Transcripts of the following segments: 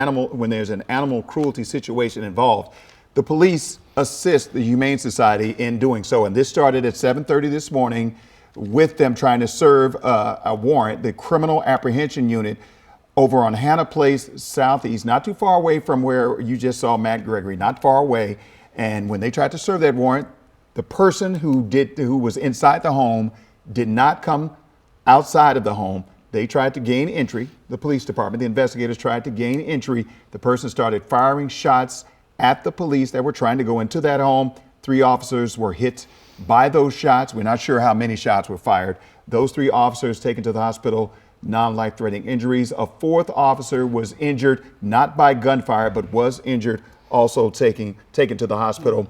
there's an animal cruelty situation involved, the police assist the Humane Society in doing so. And this started at 7:30 this morning with them trying to serve a warrant. The Criminal Apprehension Unit over on Hannah Place Southeast, not too far away from where you just saw Matt Gregory, not far away. And when they tried to serve that warrant, the person who was inside the home did not come outside of the home. They tried to gain entry. The police department, the investigators tried to gain entry. The person started firing shots at the police that were trying to go into that home. 3 officers were hit by those shots. We're not sure how many shots were fired. Those 3 officers taken to the hospital, non-life-threatening injuries. A 4th officer was injured, not by gunfire, but was injured, also taken to the hospital.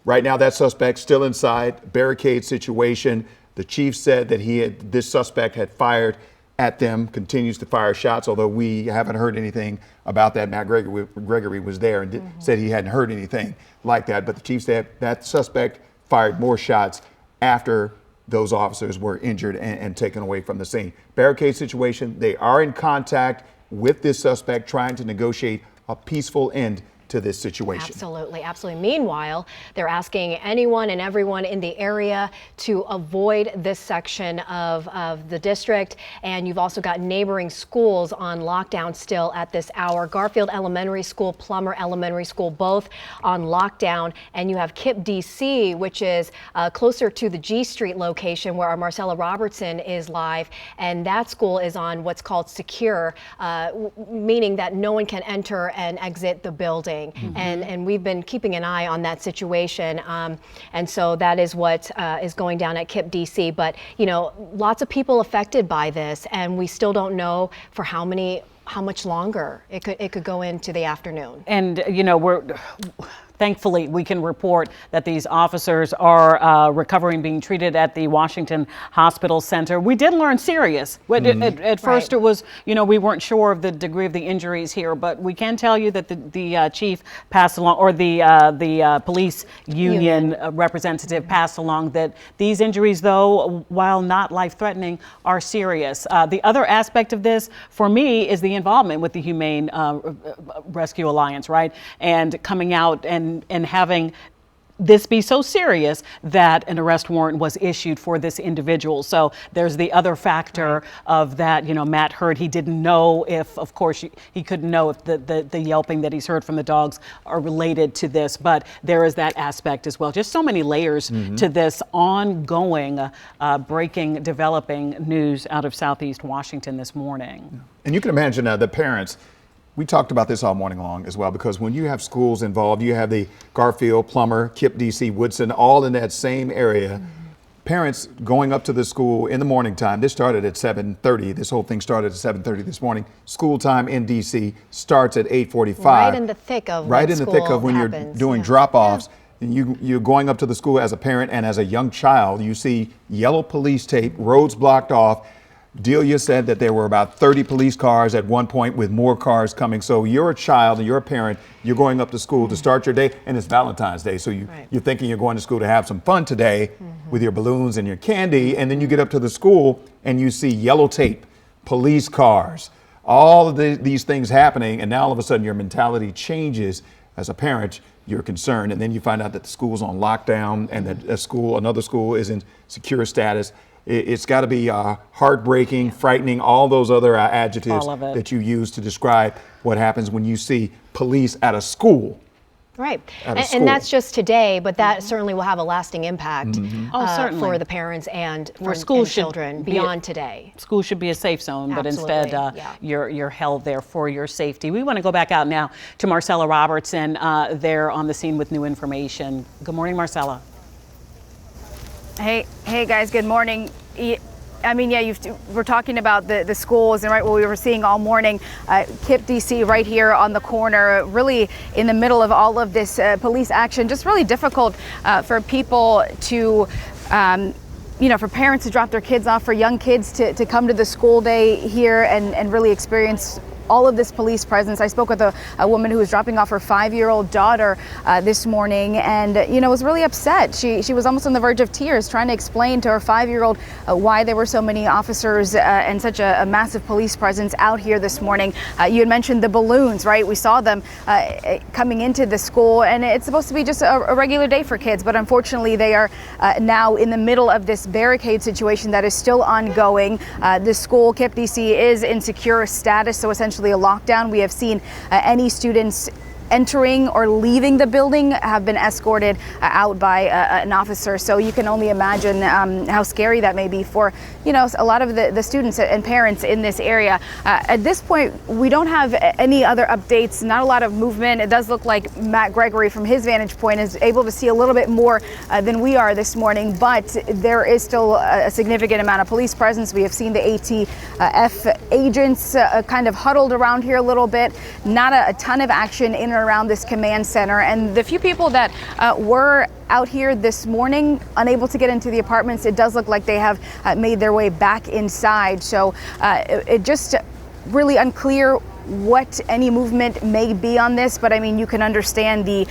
Right now, that suspect still inside, barricade situation. The chief said that this suspect had fired at them, continues to fire shots, although we haven't heard anything about that. Matt Gregory was there and said he hadn't heard anything like that. But the chief said that suspect fired more shots after those officers were injured and taken away from the scene. Barricade situation, they are in contact with this suspect, trying to negotiate a peaceful end to this situation. Absolutely, absolutely. Meanwhile, they're asking anyone and everyone in the area to avoid this section of the district. And you've also got neighboring schools on lockdown still at this hour. Garfield Elementary School, Plummer Elementary School, both on lockdown. And you have KIPP DC, which is closer to the G Street location where our Marcela Robertson is live. And that school is on what's called secure, meaning that no one can enter and exit the building. And we've been keeping an eye on that situation. And so that is what is going down at KIPP DC. But, you know, lots of people affected by this, and we still don't know for how much longer it could go into the afternoon. And, you know, thankfully, we can report that these officers are recovering, being treated at the Washington Hospital Center. We did learn serious. At first, it was, you know, we weren't sure of the degree of the injuries here, but we can tell you that the chief passed along, or the police union representative passed along, that these injuries, though, while not life-threatening, are serious. The other aspect of this, for me, is the involvement with the Humane Rescue Alliance, right? And coming out and having this be so serious that an arrest warrant was issued for this individual. So there's the other factor of that, you know, Matt heard, he didn't know if, of course, he couldn't know if the yelping that he's heard from the dogs are related to this, but there is that aspect as well. Just so many layers to this ongoing, developing news out of Southeast Washington this morning. And you can imagine the parents. We talked about this all morning long as well, because when you have schools involved, you have the Garfield, Plummer, KIPP DC, Woodson, all in that same area. Parents going up to the school in the morning time. This started at 7:30. This whole thing started at 7:30 this morning. School time in DC starts at 8:45. Right in the thick of when you're doing drop-offs. And you're going up to the school as a parent and as a young child. You see yellow police tape, roads blocked off. Delia said that there were about 30 police cars at one point, with more cars coming. So you're a child and you're a parent, you're going up to school to start your day, and it's Valentine's Day. So you're thinking you're going to school to have some fun today with your balloons and your candy. And then you get up to the school and you see yellow tape, police cars, all of these things happening. And now all of a sudden your mentality changes. As a parent, you're concerned. And then you find out that the school's on lockdown and that another school is in secure status. It's got to be heartbreaking, frightening, all those other adjectives that you use to describe what happens when you see police at a school. Right. And that's just today, but that certainly will have a lasting impact for the parents and for school children beyond today. School should be a safe zone, but instead you're held there for your safety. We want to go back out now to Marcela Robertson there on the scene with new information. Good morning, Marcela. Hey guys, good morning. I mean, we're talking about the schools, and what we were seeing all morning, KIPP DC right here on the corner, really in the middle of all of this police action. Just really difficult for people to, for parents to drop their kids off, for young kids to come to the school day here and really experience all of this police presence. I spoke with a woman who was dropping off her 5-year-old daughter this morning, and was really upset. She was almost on the verge of tears, trying to explain to her 5-year-old why there were so many officers and such a massive police presence out here this morning. You had mentioned the balloons, right? We saw them coming into the school, and it's supposed to be just a regular day for kids, but unfortunately they are now in the middle of this barricade situation that is still ongoing. The school, KIPP DC, is in secure status, so essentially a lockdown. We have seen any students entering or leaving the building have been escorted out by an officer. So you can only imagine how scary that may be for, a lot of the students and parents in this area. At this point, we don't have any other updates, not a lot of movement. It does look like Matt Gregory, from his vantage point, is able to see a little bit more than we are this morning, but there is still a significant amount of police presence. We have seen the ATF agents kind of huddled around here a little bit. Not a ton of action in and around this command center, and the few people that were out here this morning unable to get into the apartments, it does look like they have made their way back inside. So it just really unclear what any movement may be on this, but I mean, you can understand the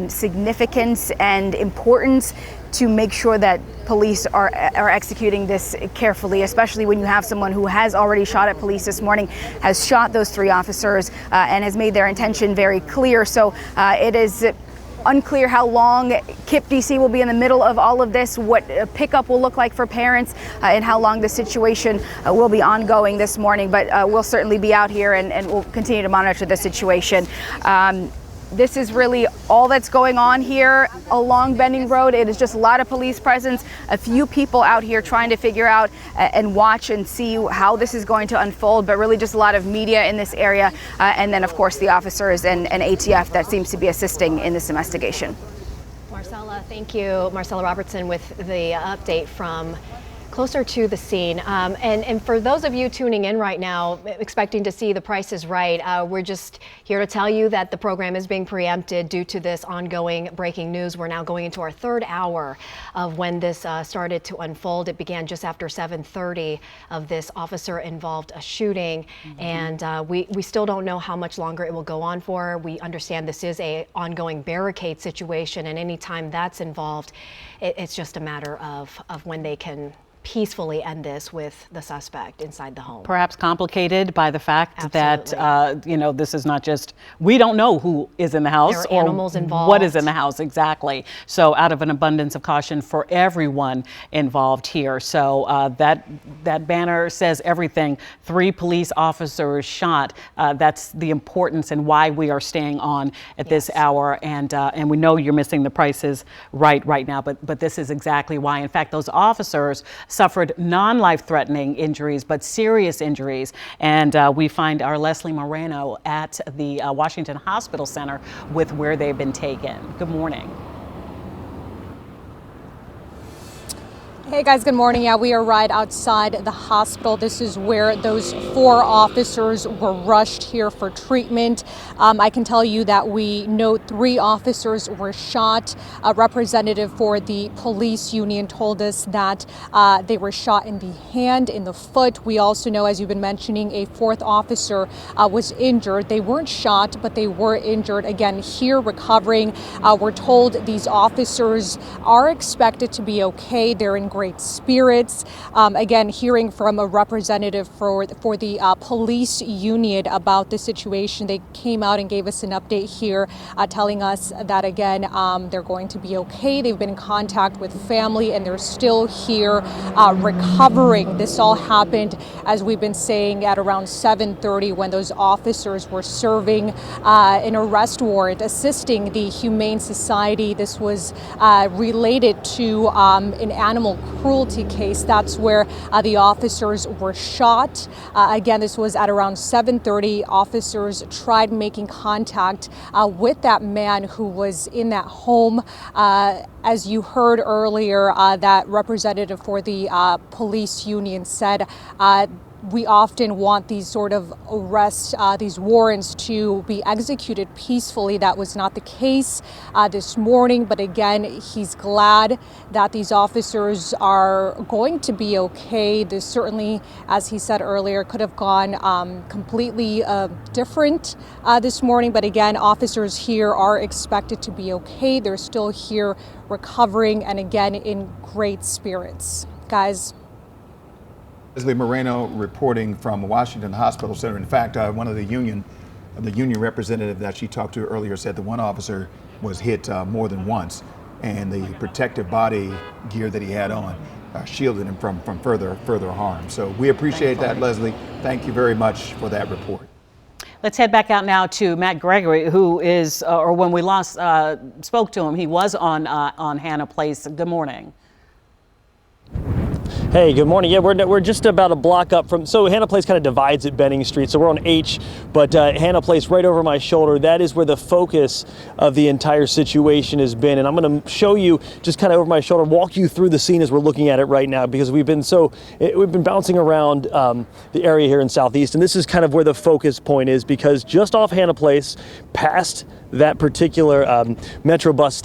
significance and importance to make sure that police are executing this carefully, especially when you have someone who has already shot at police this morning, has shot those 3 officers, and has made their intention very clear. So it is unclear how long KIPP DC will be in the middle of all of this, what a pickup will look like for parents, and how long the situation will be ongoing this morning. But we'll certainly be out here, and we'll continue to monitor the situation. This is really all that's going on here along Benning Road. It is just a lot of police presence, a few people out here trying to figure out and watch and see how this is going to unfold, but really just a lot of media in this area. And then, of course, the officers and ATF that seems to be assisting in this investigation. Marcela, thank you. Marcela Robertson with the update from closer to the scene. And for those of you tuning in right now, expecting to see The Price is Right, we're just here to tell you that the program is being preempted due to this ongoing breaking news. We're now going into our 3rd hour of when this started to unfold. It began just after 7:30 of this officer-involved shooting, and we still don't know how much longer it will go on for. We understand this is a ongoing barricade situation, and anytime that's involved, it's just a matter of when they can peacefully end this with the suspect inside the home. Perhaps complicated by the fact Absolutely. that, this is not just, we don't know who is in the house There are or animals involved. what is in the house exactly. So out of an abundance of caution for everyone involved here. So that banner says everything. 3 police officers shot. That's the importance and why we are staying on at this hour. And we know you're missing The Price is right now, but this is exactly why. In fact, those officers suffered non-life-threatening injuries, but serious injuries. And we find our Leslie Moreno at the Washington Hospital Center with where they've been taken. Good morning. Hey guys, good morning. Yeah, we are right outside the hospital. This is where those 4 officers were rushed here for treatment. I can tell you that we know 3 officers were shot. A representative for the police union told us that they were shot in the hand, in the foot. We also know, as you've been mentioning, a 4th officer was injured. They weren't shot, but they were injured. Again, here recovering. We're told these officers are expected to be okay. They're in great spirits. Again, hearing from a representative for the police union about the situation. They came out and gave us an update here, telling us that, again, they're going to be okay. They've been in contact with family and they're still here recovering. This all happened, as we've been saying, at around 7:30 when those officers were serving an arrest warrant, assisting the Humane Society. This was related to an animal cruelty case. That's where the officers were shot. Again, this was at around 7:30. Officers tried making contact with that man who was in that home. As you heard earlier, that representative for the police union said we often want these sort of arrests, these warrants to be executed peacefully. That was not the case this morning, but again, he's glad that these officers are going to be okay. This certainly, as he said earlier, could have gone completely different this morning, but again, officers here are expected to be okay. They're still here recovering and again in great spirits. Guys. Leslie Moreno reporting from Washington Hospital Center. In fact, one of the union representative that she talked to earlier said the one officer was hit more than once, and the protective body gear that he had on shielded him from further harm. So we appreciate that, Leslie. Thank you very much for that report. Let's head back out now to Matt Gregory, who is, or when we last spoke to him, he was on Hannah Place. Good morning. Hey, good morning. Yeah, we're just about a block up from, so Hannah Place kind of divides at Benning Street. So we're on H, but Hannah Place right over my shoulder, that is where the focus of the entire situation has been. And I'm going to show you just kind of over my shoulder, walk you through the scene as we're looking at it right now, because we've been bouncing around the area here in Southeast. And this is kind of where the focus point is, because just off Hannah Place, past that particular Metro bus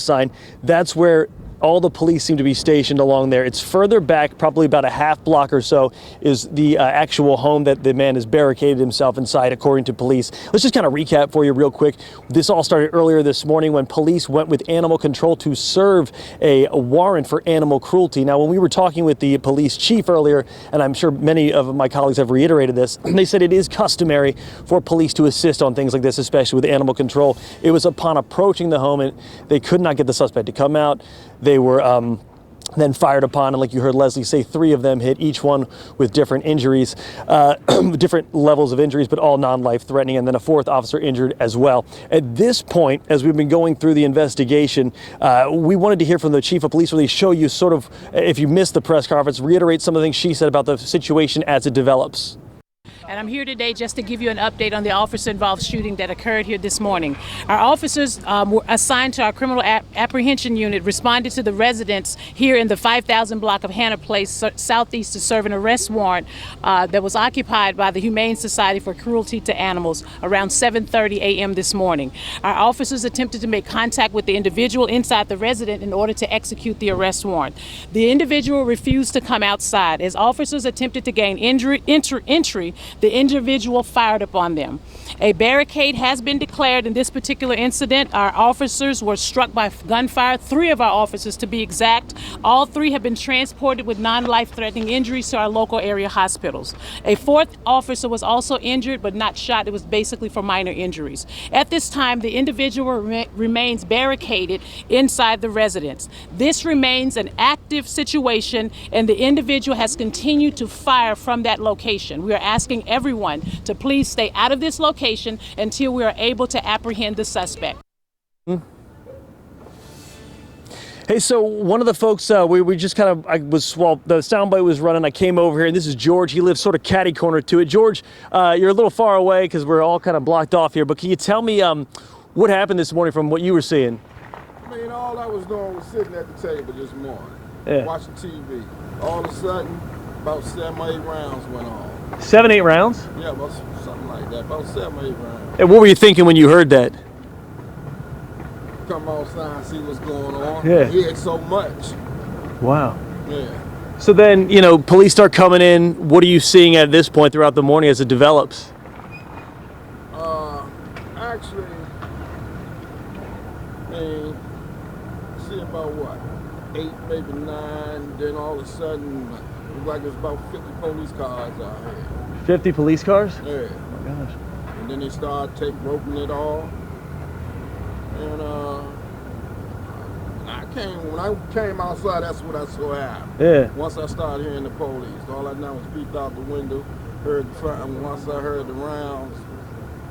sign, that's where all the police seem to be stationed along there. It's further back, probably about a half block or so, is the actual home that the man has barricaded himself inside, according to police. Let's just kind of recap for you real quick. This all started earlier this morning when police went with animal control to serve a warrant for animal cruelty. Now, when we were talking with the police chief earlier, and I'm sure many of my colleagues have reiterated this, they said it is customary for police to assist on things like this, especially with animal control. It was upon approaching the home and they could not get the suspect to come out. They were then fired upon, and like you heard Leslie say, 3 of them hit, each one with different injuries, different levels of injuries, but all non-life threatening, and then a 4th officer injured as well. At this point, as we've been going through the investigation, we wanted to hear from the chief of police, really show you sort of, if you missed the press conference, reiterate some of the things she said about the situation as it develops. And I'm here today just to give you an update on the officer-involved shooting that occurred here this morning. Our officers were assigned to our criminal apprehension unit, responded to the residents here in the 5000 block of Hannah Place, Southeast, to serve an arrest warrant that was occupied by the Humane Society for Cruelty to Animals around 7:30 a.m. this morning. Our officers attempted to make contact with the individual inside the residence in order to execute the arrest warrant. The individual refused to come outside. As officers attempted to gain entry, the individual fired upon them. A barricade has been declared in this particular incident. Our officers were struck by gunfire, 3 of our officers to be exact. All 3 have been transported with non-life-threatening injuries to our local area hospitals. A 4th officer was also injured but not shot. It was basically for minor injuries. At this time, the individual remains barricaded inside the residence. This remains an active situation, and the individual has continued to fire from that location. We are asking everyone to please stay out of this location until we are able to apprehend the suspect. Hey, so one of the folks, we just kind of, while the soundbite was running, I came over here, and this is George. He lives sort of catty corner to it. George, you're a little far away because we're all kind of blocked off here, but can you tell me what happened this morning from what you were seeing? I mean, all I was doing was sitting at the table this morning, watching TV. All of a sudden, about 7 or 8 rounds went on. 7, 8 rounds? Yeah, about something like that, about 7 or 8 rounds. And what were you thinking when you heard that? Come outside and see what's going on. Yeah. He had so much. Wow. Yeah. So then, police start coming in. What are you seeing at this point throughout the morning as it develops? Actually, see about what? 8, maybe 9. Then all of a sudden, it was like there's about 50 police cars out here. 50 police cars? Yeah. Oh my gosh. And then they started roping it all. And when I came outside, that's what I saw happen. Yeah. Once I started hearing the police, all I done was peeped out the window, heard the front, and once I heard the rounds,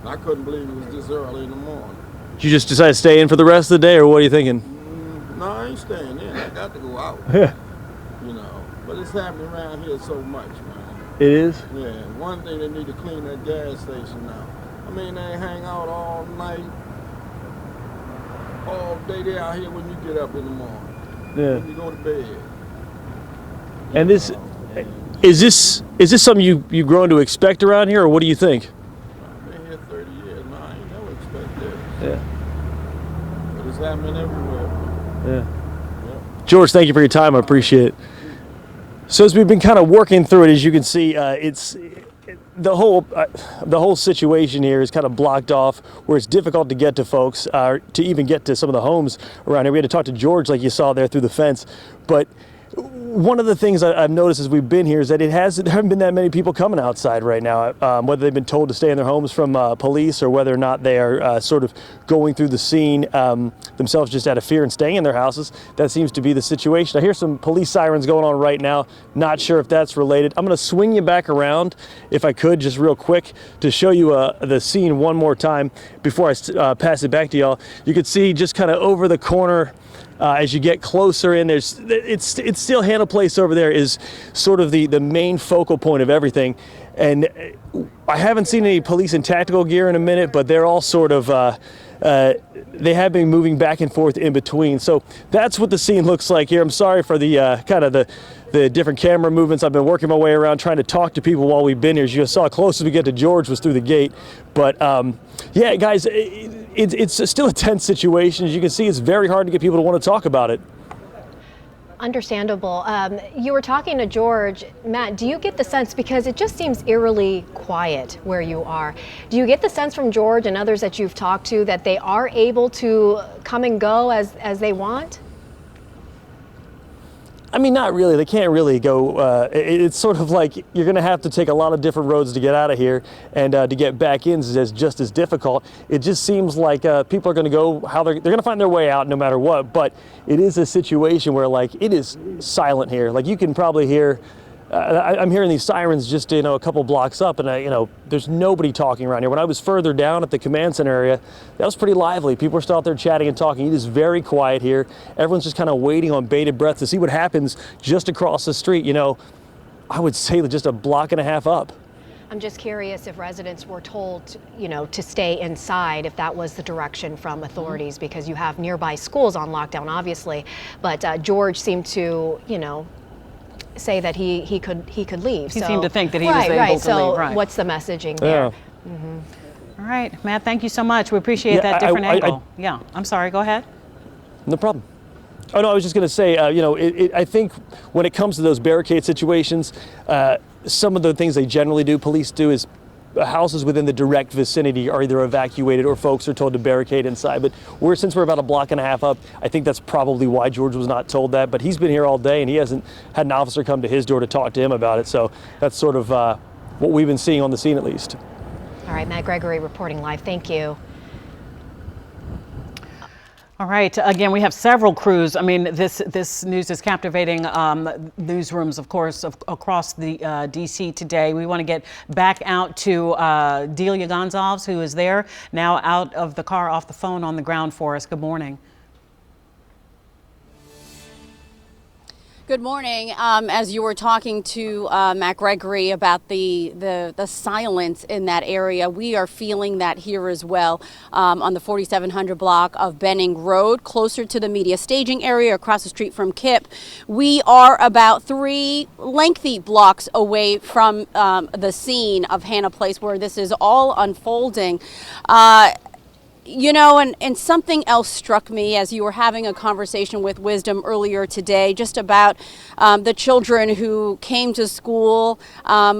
I couldn't believe it was this early in the morning. Did you just decide to stay in for the rest of the day, or what are you thinking? No, I ain't staying in. I got to go out. Yeah. But it's happening around here so much, man. It is? Yeah. One thing, they need to clean that gas station now. I mean, they hang out all night, all day. They out here when you get up in the morning. Yeah. When you go to bed. And this, Is this something you've grown to expect around here, or what do you think? I've been here 30 years now. I ain't never expect this. Yeah. But it's happening everywhere. Yeah. George, thank you for your time. I appreciate it. So as we've been kind of working through it, as you can see, it's the whole situation here is kind of blocked off, where it's difficult to get to folks, to even get to some of the homes around here. We had to talk to George, like you saw there, through the fence. But one of the things I've noticed as we've been here is that there haven't been that many people coming outside right now, whether they've been told to stay in their homes from police, or whether or not they are sort of going through the scene themselves just out of fear and staying in their houses. That seems to be the situation. I hear some police sirens going on right now. Not sure if that's related. I'm going to swing you back around, if I could, just real quick, to show you the scene one more time before I pass it back to y'all. You can see just kind of over the corner, as you get closer in, it's still Hannah Place over there is sort of the main focal point of everything. And I haven't seen any police in tactical gear in a minute, but they're all sort of, they have been moving back and forth in between. So that's what the scene looks like here. I'm sorry for the kind of the different camera movements. I've been working my way around trying to talk to people while we've been here. As you saw, closest we get to George was through the gate. But yeah, guys, it's still a tense situation. As you can see, it's very hard to get people to want to talk about it. Understandable. You were talking to George. Matt, do you get the sense, because it just seems eerily quiet where you are, do you get the sense from George and others that you've talked to that they are able to come and go as they want? I mean, not really. They can't really go. It's sort of like you're going to have to take a lot of different roads to get out of here, and to get back in is just as difficult. It just seems like people are going to go how they're going to find their way out no matter what. But it is a situation where, like, it is silent here. Like, you can probably hear. I'm hearing these sirens just a couple blocks up, and there's nobody talking around here. When I was further down at the command center area, that was pretty lively. People are still out there chatting and talking. It is very quiet here. Everyone's just kind of waiting on bated breath to see what happens just across the street. I would say just a block and a half up. I'm just curious if residents were told, to stay inside, if that was the direction from authorities, because you have nearby schools on lockdown, obviously. But George seemed to, say that he could leave. He seemed to think that he was able to leave. So what's the messaging there? Yeah. Mm-hmm. All right, Matt, thank you so much. We appreciate that different angle. Yeah, I'm sorry, go ahead. No problem. Oh, no, I was just going to say, I think when it comes to those barricade situations, some of the things they generally do, police do, is houses within the direct vicinity are either evacuated or folks are told to barricade inside. But since we're about a block and a half up, I think that's probably why George was not told that. But he's been here all day, and he hasn't had an officer come to his door to talk to him about it. So that's sort of what we've been seeing on the scene, at least. All right, Matt Gregory reporting live. Thank you. All right. Again, we have several crews. I mean, this news is captivating newsrooms, of course, across the D.C. today. We want to get back out to Dianna Gonzales, who is there now out of the car, off the phone, on the ground for us. Good morning. Good morning. As you were talking to Matt Gregory about the silence in that area, we are feeling that here as well on the 4700 block of Benning Road, closer to the media staging area across the street from KIPP. We are about 3 lengthy blocks away from the scene of Hannah Place, where this is all unfolding. And something else struck me as you were having a conversation with Wisdom earlier today, just about the children who came to school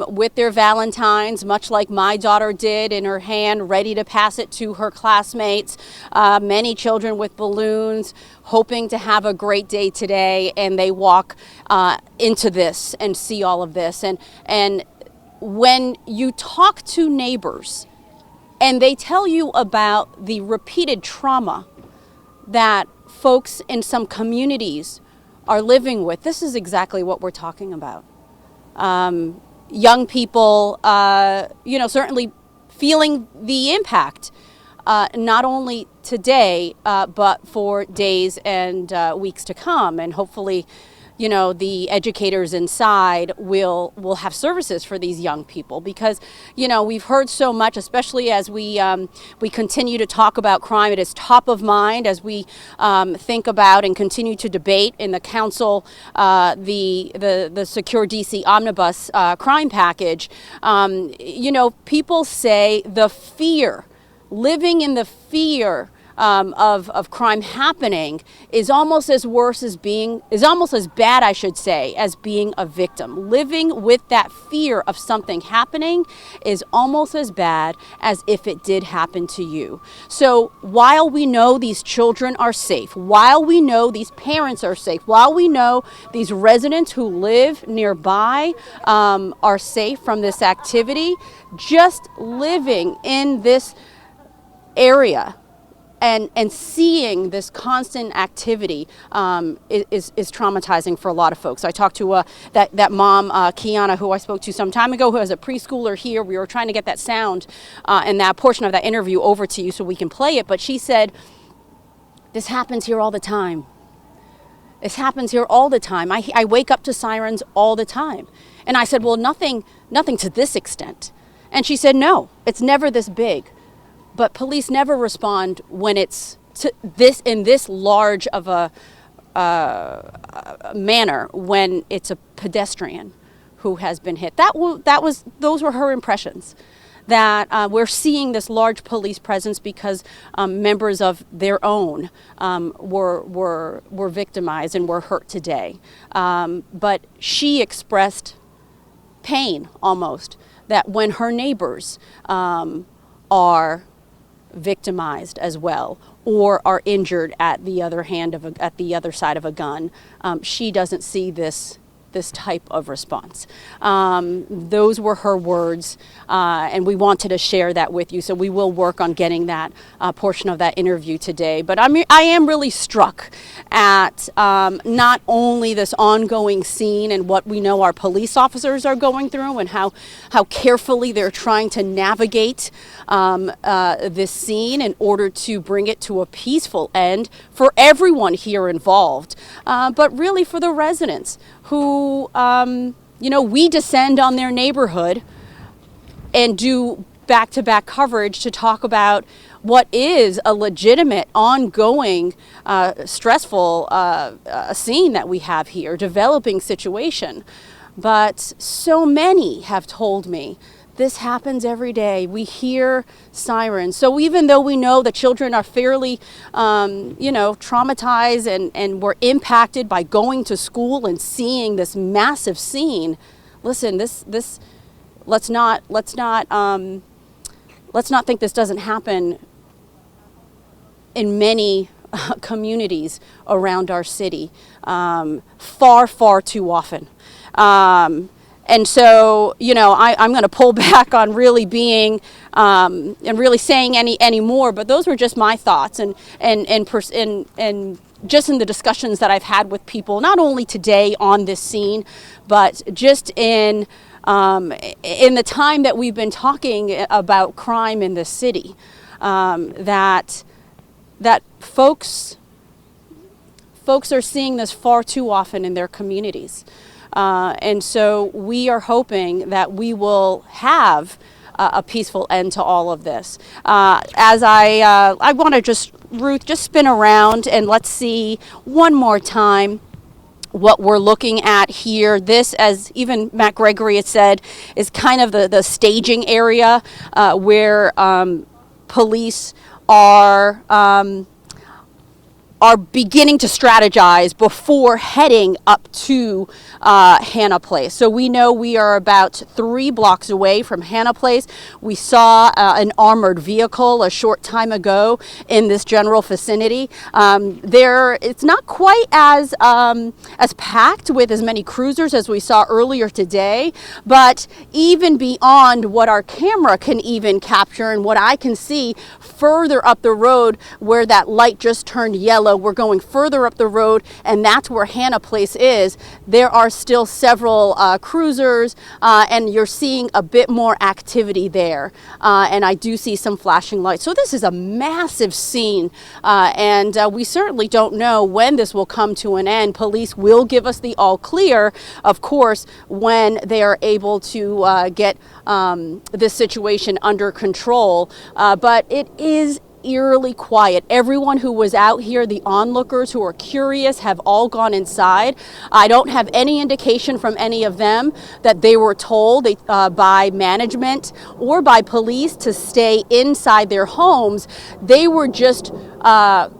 with their Valentines, much like my daughter did, in her hand, ready to pass it to her classmates. Many children with balloons, hoping to have a great day today, and they walk into this and see all of this. And when you talk to neighbors, and they tell you about the repeated trauma that folks in some communities are living with, this is exactly what we're talking about. Young people, certainly feeling the impact, not only today, but for days and weeks to come. And hopefully, you know, the educators inside will have services for these young people, because, you know, we've heard so much, especially as we continue to talk about crime. It is top of mind as we think about and continue to debate in the council the Secure DC Omnibus crime package. You know, people say the fear, living in the fear of crime happening is almost as bad, I should say, as being a victim. Living with that fear of something happening is almost as bad as if it did happen to you. So while we know these children are safe, while we know these parents are safe, while we know these residents who live nearby are safe from this activity, just living in this area and seeing this constant activity is traumatizing for a lot of folks. I talked to that mom, Kiana, who I spoke to some time ago, who has a preschooler here. We were trying to get that sound and that portion of that interview over to you so we can play it. But she said, this happens here all the time. This happens here all the time. I wake up to sirens all the time. And I said, well, nothing to this extent. And she said, no, it's never this big. But police never respond when it's in this large of a manner, when it's a pedestrian who has been hit. Those were her impressions. That we're seeing this large police presence because members of their own were victimized and were hurt today. But she expressed pain almost that when her neighbors are victimized as well, or are injured at the other side of a gun, she doesn't see this type of response. Those were her words, and we wanted to share that with you. So we will work on getting that portion of that interview today. But I am really struck at not only this ongoing scene and what we know our police officers are going through, and how carefully they're trying to navigate this scene in order to bring it to a peaceful end for everyone here involved, but really for the residents who, you know, we descend on their neighborhood and do back-to-back coverage to talk about what is a legitimate, ongoing, stressful scene that we have here, developing situation. But so many have told me this happens every day. We hear sirens. So even though we know the children are fairly, you know, traumatized and were impacted by going to school and seeing this massive scene, listen, let's not think this doesn't happen in many communities around our city, far too often. And so, you know, I'm going to pull back on really being and really saying any more. But those were just my thoughts, and just in the discussions that I've had with people, not only today on this scene, but just in the time that we've been talking about crime in the city, that folks are seeing this far too often in their communities. And so we are hoping that we will have a peaceful end to all of this. As I want to just spin around and let's see one more time what we're looking at here. This, as even Matt Gregory had said, is kind of the staging area where police are beginning to strategize before heading up to Hannah Place. So we know we are about 3 blocks away from Hannah Place. We saw an armored vehicle a short time ago in this general vicinity. It's not quite as packed with as many cruisers as we saw earlier today, but even beyond what our camera can even capture and what I can see further up the road where that light just turned yellow Marcelo, we're going further up the road, and that's where Hannah Place is. There are still several cruisers, and you're seeing a bit more activity there. And I do see some flashing lights. So this is a massive scene, and we certainly don't know when this will come to an end. Police will give us the all clear, of course, when they are able to get this situation under control. But it is eerily quiet. Everyone who was out here, the onlookers who are curious, have all gone inside. I don't have any indication from any of them that they were told by management or by police to stay inside their homes. They were just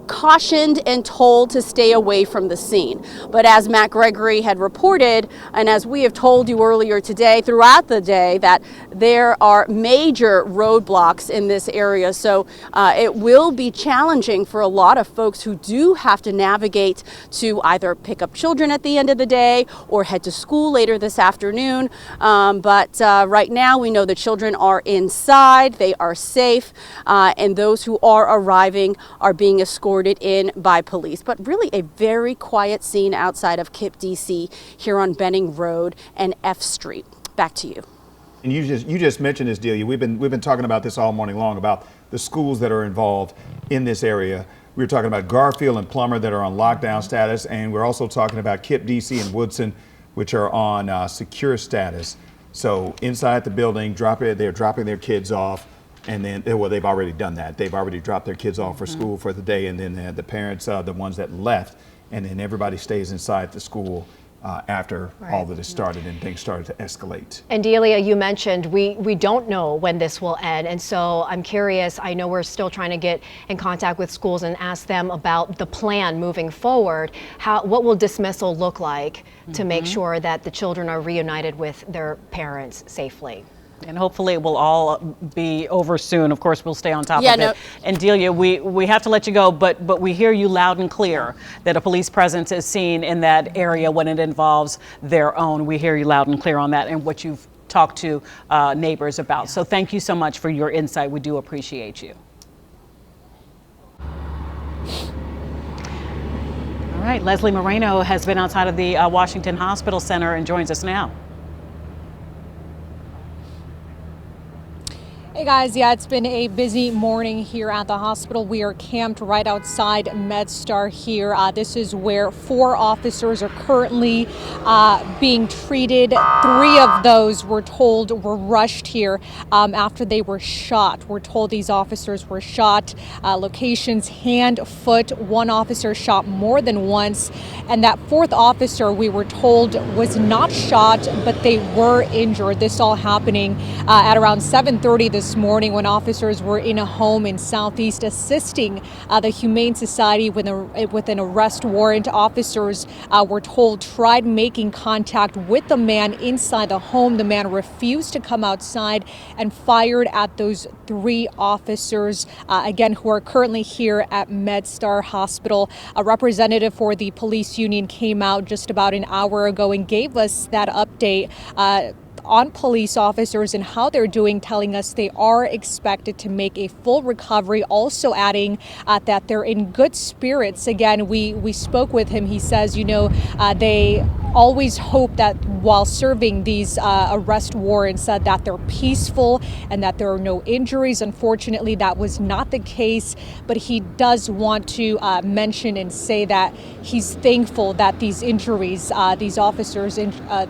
cautioned and told to stay away from the scene. But as Matt Gregory had reported, and as we have told you earlier today, throughout the day, that there are major roadblocks in this area. So it will be challenging for a lot of folks who do have to navigate to either pick up children at the end of the day or head to school later this afternoon. But right now we know the children are inside, they are safe, and those who are arriving are being escorted in by police. But really a very quiet scene outside of KIPP DC here on Benning Road and F Street. Back to you. And you just mentioned this, Delia. We've been talking about this all morning long about the schools that are involved in this area. We were talking about Garfield and Plummer that are on lockdown status, and we're also talking about KIPP DC and Woodson, which are on secure status. So inside the building, they're dropping their kids off. And then, well, they've already done that. They've already dropped their kids off for school for the day, and then the parents, the ones that left, and then everybody stays inside the school after all that has started and things started to escalate. And Delia, you mentioned we don't know when this will end, and so I'm curious. I know we're still trying to get in contact with schools and ask them about the plan moving forward. What will dismissal look like to make sure that the children are reunited with their parents safely? And hopefully it will all be over soon. Of course, we'll stay on top of it. And Delia, we have to let you go, but we hear you loud and clear that a police presence is seen in that area when it involves their own. We hear you loud and clear on that and what you've talked to neighbors about. So thank you so much for your insight. We do appreciate you. All right, Leslie Moreno has been outside of the Washington Hospital Center and joins us now. Hey guys, yeah, it's been a busy morning here at the hospital. We are camped right outside MedStar here. This is where 4 officers are currently being treated. 3 of those, we're told, were rushed here after they were shot. We're told these officers were shot. Locations, hand, foot. 1 officer shot more than once. And that 4th officer, we were told, was not shot, but they were injured. This all happening at around 7:30 this morning when officers were in a home in Southeast assisting the Humane Society with an arrest warrant. Officers were told tried making contact with the man inside the home. The man refused to come outside and fired at those 3 officers, again, who are currently here at MedStar Hospital. A representative for the police union came out just about an hour ago and gave us that update on police officers and how they're doing, telling us they are expected to make a full recovery, also adding that they're in good spirits. Again, we spoke with him. He says, they always hope that while serving these arrest warrants that they're peaceful and that there are no injuries. Unfortunately, that was not the case, but he does want to mention and say that he's thankful that these injuries, these officers,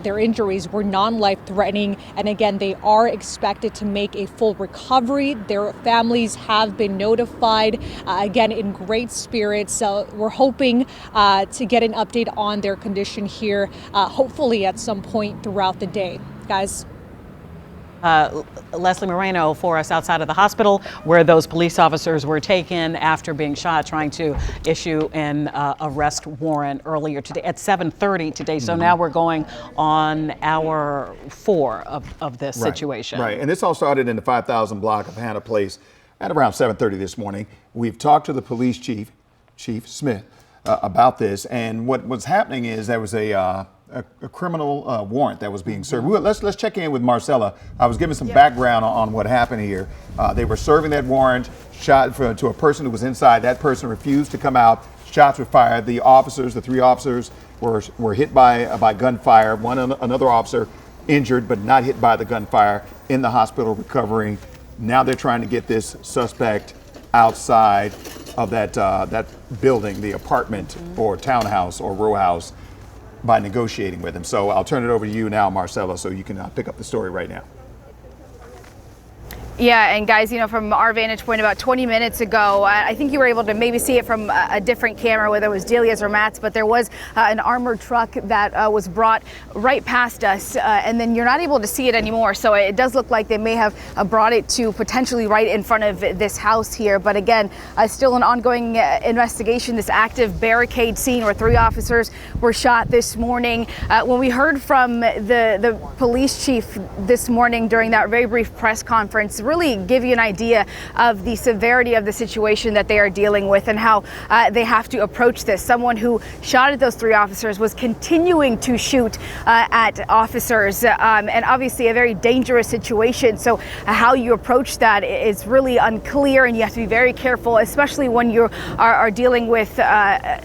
their injuries were non-life-threatening. And again, they are expected to make a full recovery. Their families have been notified, again, in great spirits. So we're hoping to get an update on their condition here, hopefully at some point throughout the day. Guys. Leslie Moreno for us outside of the hospital where those police officers were taken after being shot, trying to issue an arrest warrant earlier today at 7:30 today. So now we're going on hour 4 of this situation. Right, and this all started in the 5000 block of Hannah Place at around 7:30 this morning. We've talked to the police chief, Chief Smith, about this, and what was happening is there was a criminal warrant that was being served. Let's check in with Marcela. I was giving some background on what happened here. They were serving that warrant, shot to a person who was inside. That person refused to come out, shots were fired. The officers, the three officers, were hit by gunfire. Another officer injured, but not hit by the gunfire, in the hospital recovering. Now they're trying to get this suspect outside of that building, the apartment or townhouse or row house, by negotiating with him. So I'll turn it over to you now, Marcela, so you can pick up the story right now. Yeah, and guys, you know, from our vantage point about 20 minutes ago, I think you were able to maybe see it from a different camera, whether it was Delia's or Matt's, but there was an armored truck that was brought right past us, and then you're not able to see it anymore. So it does look like they may have brought it to potentially right in front of this house here. But again, still an ongoing investigation, this active barricade scene where 3 officers were shot this morning. When we heard from the police chief this morning during that very brief press conference, really give you an idea of the severity of the situation that they are dealing with and how they have to approach this. Someone who shot at those 3 officers was continuing to shoot at officers, and obviously a very dangerous situation. So how you approach that is really unclear, and you have to be very careful, especially when you are dealing with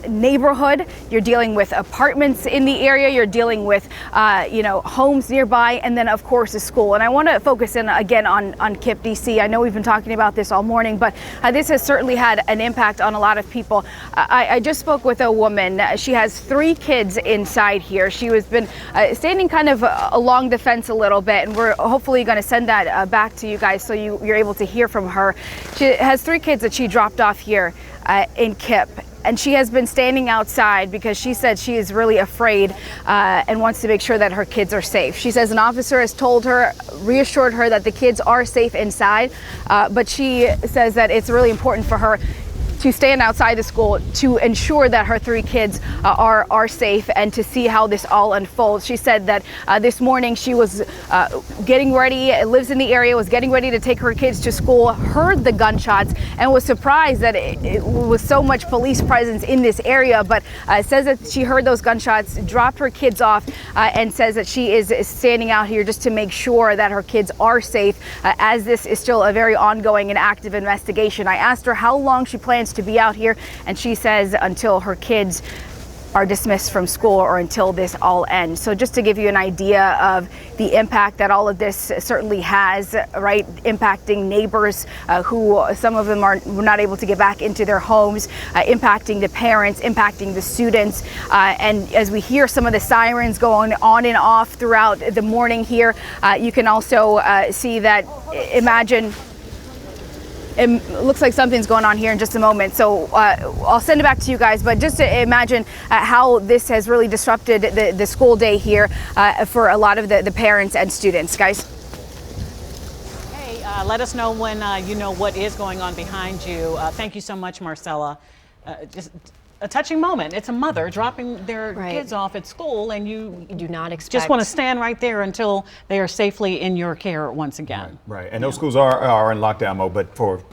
neighborhood, you're dealing with apartments in the area, you're dealing with homes nearby, and then of course a school. And I want to focus in again on KIPP DC. I know we've been talking about this all morning, but this has certainly had an impact on a lot of people. I just spoke with a woman. She has 3 kids inside here. She has been standing kind of along the fence a little bit, and we're hopefully going to send that back to you guys so you're able to hear from her. She has 3 kids that she dropped off here in KIPP. And she has been standing outside because she said she is really afraid and wants to make sure that her kids are safe. She says an officer has told her, reassured her that the kids are safe inside, but she says that it's really important for her to stand outside the school to ensure that her 3 kids are safe and to see how this all unfolds. She said that this morning she was getting ready, lives in the area, was getting ready to take her kids to school, heard the gunshots, and was surprised that it was so much police presence in this area, but says that she heard those gunshots, dropped her kids off, and says that she is standing out here just to make sure that her kids are safe, as this is still a very ongoing and active investigation. I asked her how long she plans to be out here, and she says until her kids are dismissed from school or until this all ends. So just to give you an idea of the impact that all of this certainly has, right, impacting neighbors who some of them were not able to get back into their homes, impacting the parents, impacting the students, and as we hear some of the sirens going on and off throughout the morning here, you can also see that, imagine, it looks like something's going on here in just a moment, so I'll send it back to you guys, but just to imagine how this has really disrupted the school day here for a lot of the parents and students. Guys? Hey, let us know when you know what is going on behind you. Thank you so much, Marcela. Just a touching moment. It's a mother dropping their kids off at school, and you do not expect. Just want to stand right there until they are safely in your care once again. Right. And those schools are in lockdown mode, but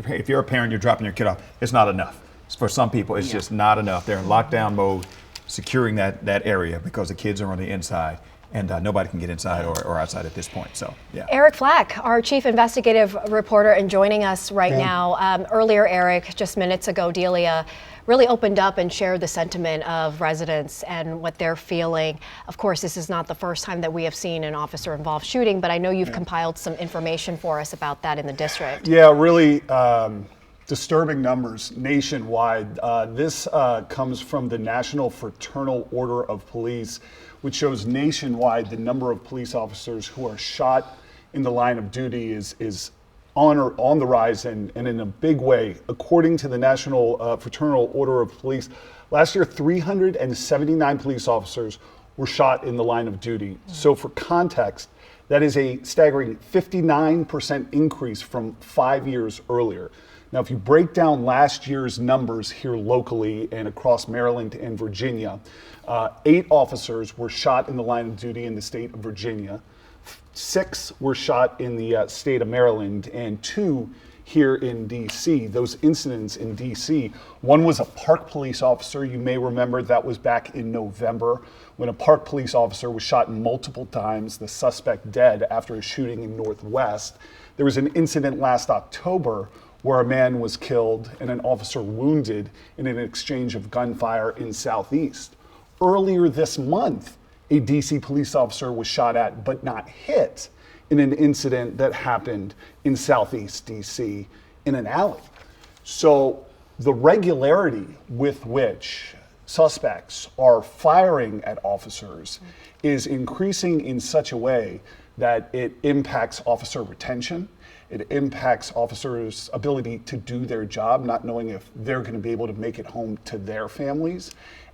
if you're a parent, you're dropping your kid off, it's not enough. For some people, it's just not enough. They're in lockdown mode, securing that area because the kids are on the inside. And nobody can get inside or outside at this point. So, yeah. Eric Flack, our chief investigative reporter, and joining us right now. Earlier, Eric, just minutes ago, Delia really opened up and shared the sentiment of residents and what they're feeling. Of course, this is not the first time that we have seen an officer-involved shooting, but I know you've compiled some information for us about that in the district. Yeah, really disturbing numbers nationwide. This comes from the National Fraternal Order of Police, which shows nationwide the number of police officers who are shot in the line of duty is on the rise and in a big way. According to the National Fraternal Order of Police, last year 379 police officers were shot in the line of duty. So for context, that is a staggering 59% increase from 5 years earlier. Now, if you break down last year's numbers here locally and across Maryland and Virginia, 8 officers were shot in the line of duty in the state of Virginia. 6 were shot in the state of Maryland, and 2 here in D.C. Those incidents in D.C., one was a park police officer. You may remember that was back in November when a park police officer was shot multiple times, the suspect dead after a shooting in Northwest. There was an incident last October where a man was killed and an officer wounded in an exchange of gunfire in Southeast. Earlier this month, a DC police officer was shot at but not hit in an incident that happened in Southeast DC in an alley. So the regularity with which suspects are firing at officers is increasing in such a way that it impacts officer retention. It impacts officers' ability to do their job, not knowing if they're going to be able to make it home to their families.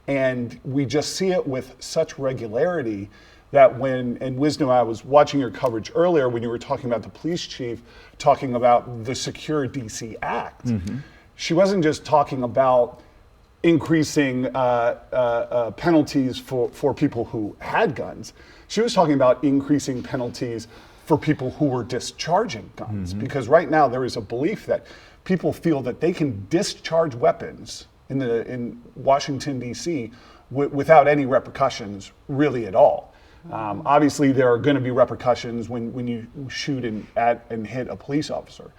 And we just see it with such regularity that when, and Wisdom, I was watching your coverage earlier when you were talking about the police chief talking about the Secure DC Act. She wasn't just talking about increasing penalties for people who had guns. She was talking about increasing penalties for people who were discharging guns. Because right now there is a belief that people feel that they can discharge weapons in Washington, D.C. Without any repercussions really at all. Obviously there are going to be repercussions when you shoot and hit a police officer.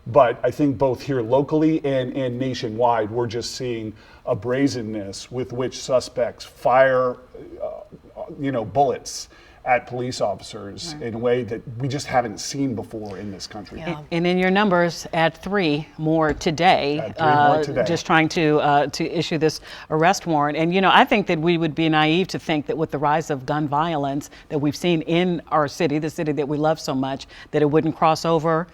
But I think both here locally and nationwide, we're just seeing a brazenness with which suspects fire, bullets at police officers in a way that we just haven't seen before in this country. And in your numbers, add 3 more today, just trying to issue this arrest warrant. And I think that we would be naive to think that with the rise of gun violence that we've seen in our city, the city that we love so much, that it wouldn't cross over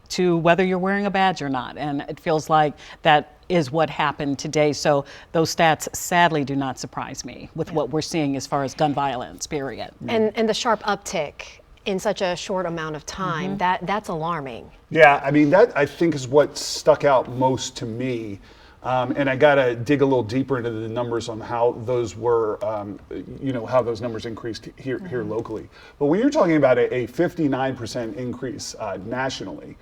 to whether you're wearing a badge or not. And it feels like that is what happened today. So those stats sadly do not surprise me with what we're seeing as far as gun violence, period. And the sharp uptick in such a short amount of time, that's alarming. Yeah, I mean, that I think is what stuck out most to me. And I got to dig a little deeper into the numbers on how those were, how those numbers increased here locally. But when you're talking about a 59% increase nationally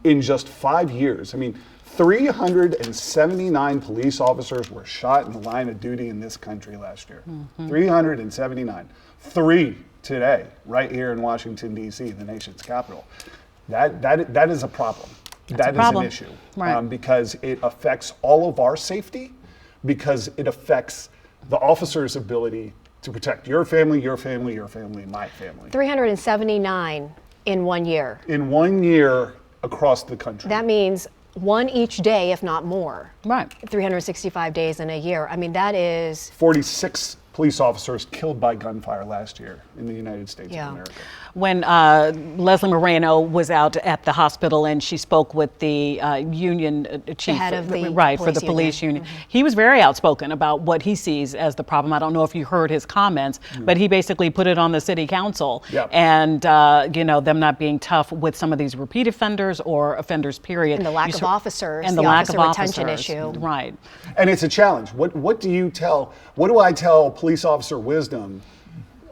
in just 5 years, I mean, 379 police officers were shot in the line of duty in this country last year. 379. 3 today, right here in Washington, D.C., the nation's capital. That is a problem. That is an issue, because it affects all of our safety, because it affects the officer's ability to protect your family, your family, your family, my family. 379 in 1 year. In 1 year across the country. That means 1 each day, if not more. Right. 365 days in a year. I mean, that is 46 police officers killed by gunfire last year in the United States of America. When Leslie Moreno was out at the hospital and she spoke with the union chief, the head of the for the police union, he was very outspoken about what he sees as the problem. I don't know if you heard his comments, but he basically put it on the city council and them not being tough with some of these repeat offenders or offenders, period. And the lack of officers, and the lack of retention officers. issue. Right. And it's a challenge. What do I tell police officer Wisdom?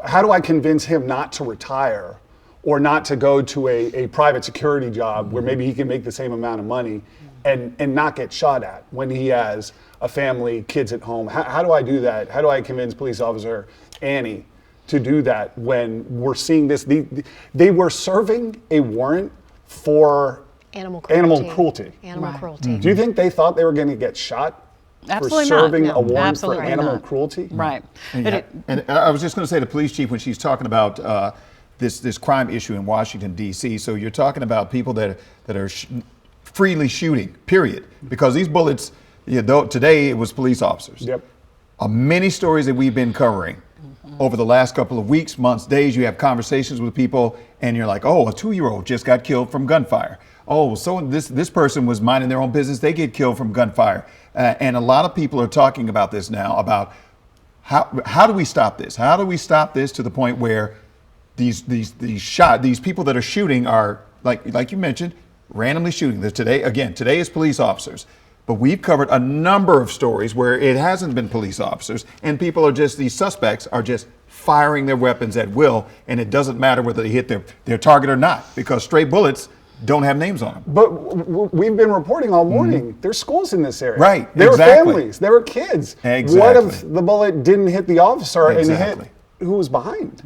How do I convince him not to retire or not to go to a private security job where maybe he can make the same amount of money and not get shot at when he has a family, kids at home? How do I do that? How do I convince police officer Annie to do that when we're seeing this? They were serving a warrant for animal cruelty. Do you think they thought they were going to get shot? Absolutely for serving not. a warrant Absolutely for animal not. cruelty? Right. And I was just going to say, the police chief, when she's talking about this crime issue in Washington, D.C., so you're talking about people that are freely shooting, period. Because these bullets, today it was police officers. Yep. Many stories that we've been covering over the last couple of weeks, months, days, you have conversations with people and you're like, oh, a 2-year-old just got killed from gunfire. Oh, so this person was minding their own business, they get killed from gunfire. And a lot of people are talking about this now, about how do we stop this? How do we stop this to the point where these people that are shooting are, like you mentioned, randomly shooting. Today is police officers. But we've covered a number of stories where it hasn't been police officers and people are these suspects are just firing their weapons at will, and it doesn't matter whether they hit their target or not, because stray bullets don't have names on them. But we've been reporting all morning, there's schools in this area. Right, There exactly. were families, there were kids. Exactly. What if the bullet didn't hit the officer and Exactly. hit who was behind?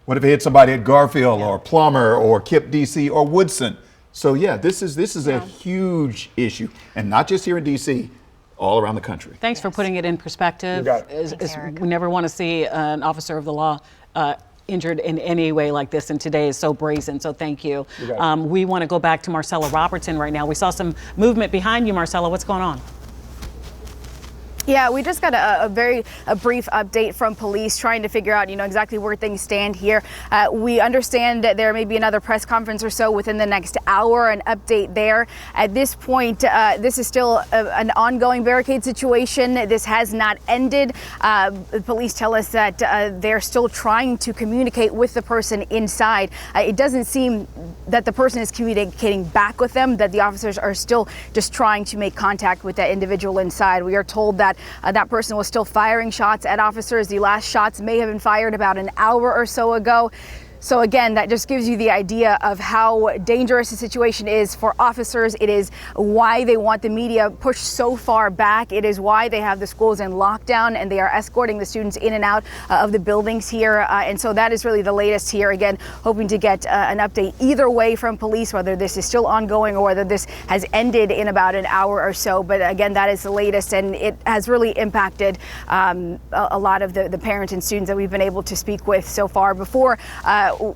What if it hit somebody at Garfield or Plummer or Kip DC or Woodson? So yeah, this is a huge issue, and not just here in D.C., all around the country. Thanks for putting it in perspective. You got it. Eric. We never want to see an officer of the law injured in any way like this, and today is so brazen, so thank you. We want to go back to Marcela Robertson right now. We saw some movement behind you, Marcela. What's going on? Yeah, we just got a brief update from police trying to figure out, exactly where things stand here. We understand that there may be another press conference or so within the next hour, an update there. At this point, this is still an ongoing barricade situation. This has not ended. Police tell us that they're still trying to communicate with the person inside. It doesn't seem that the person is communicating back with them, that the officers are still just trying to make contact with that individual inside. We are told that that person was still firing shots at officers. The last shots may have been fired about an hour or so ago. So again, that just gives you the idea of how dangerous the situation is for officers. It is why they want the media pushed so far back. It is why they have the schools in lockdown and they are escorting the students in and out of the buildings here. And so that is really the latest here. Again, hoping to get an update either way from police, whether this is still ongoing or whether this has ended in about an hour or so. But again, that is the latest, and it has really impacted a lot of the parents and students that we've been able to speak with so far. Before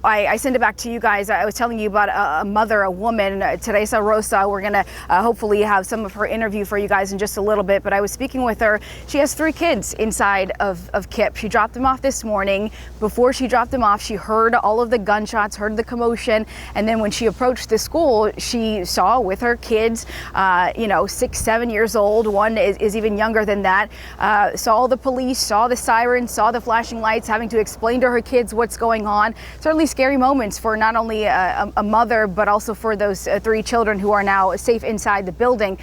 I send it back to you guys, I was telling you about a mother, a woman, Teresa Rosa. We're going to hopefully have some of her interview for you guys in just a little bit. But I was speaking with her. She has 3 kids inside of KIPP. She dropped them off this morning. Before she dropped them off, she heard all of the gunshots, heard the commotion. And then when she approached the school, she saw with her kids, 6, 7 years old. One is even younger than that. Saw the police, saw the sirens, saw the flashing lights, having to explain to her kids what's going on. Certainly scary moments for not only a mother, but also for those 3 children who are now safe inside the building.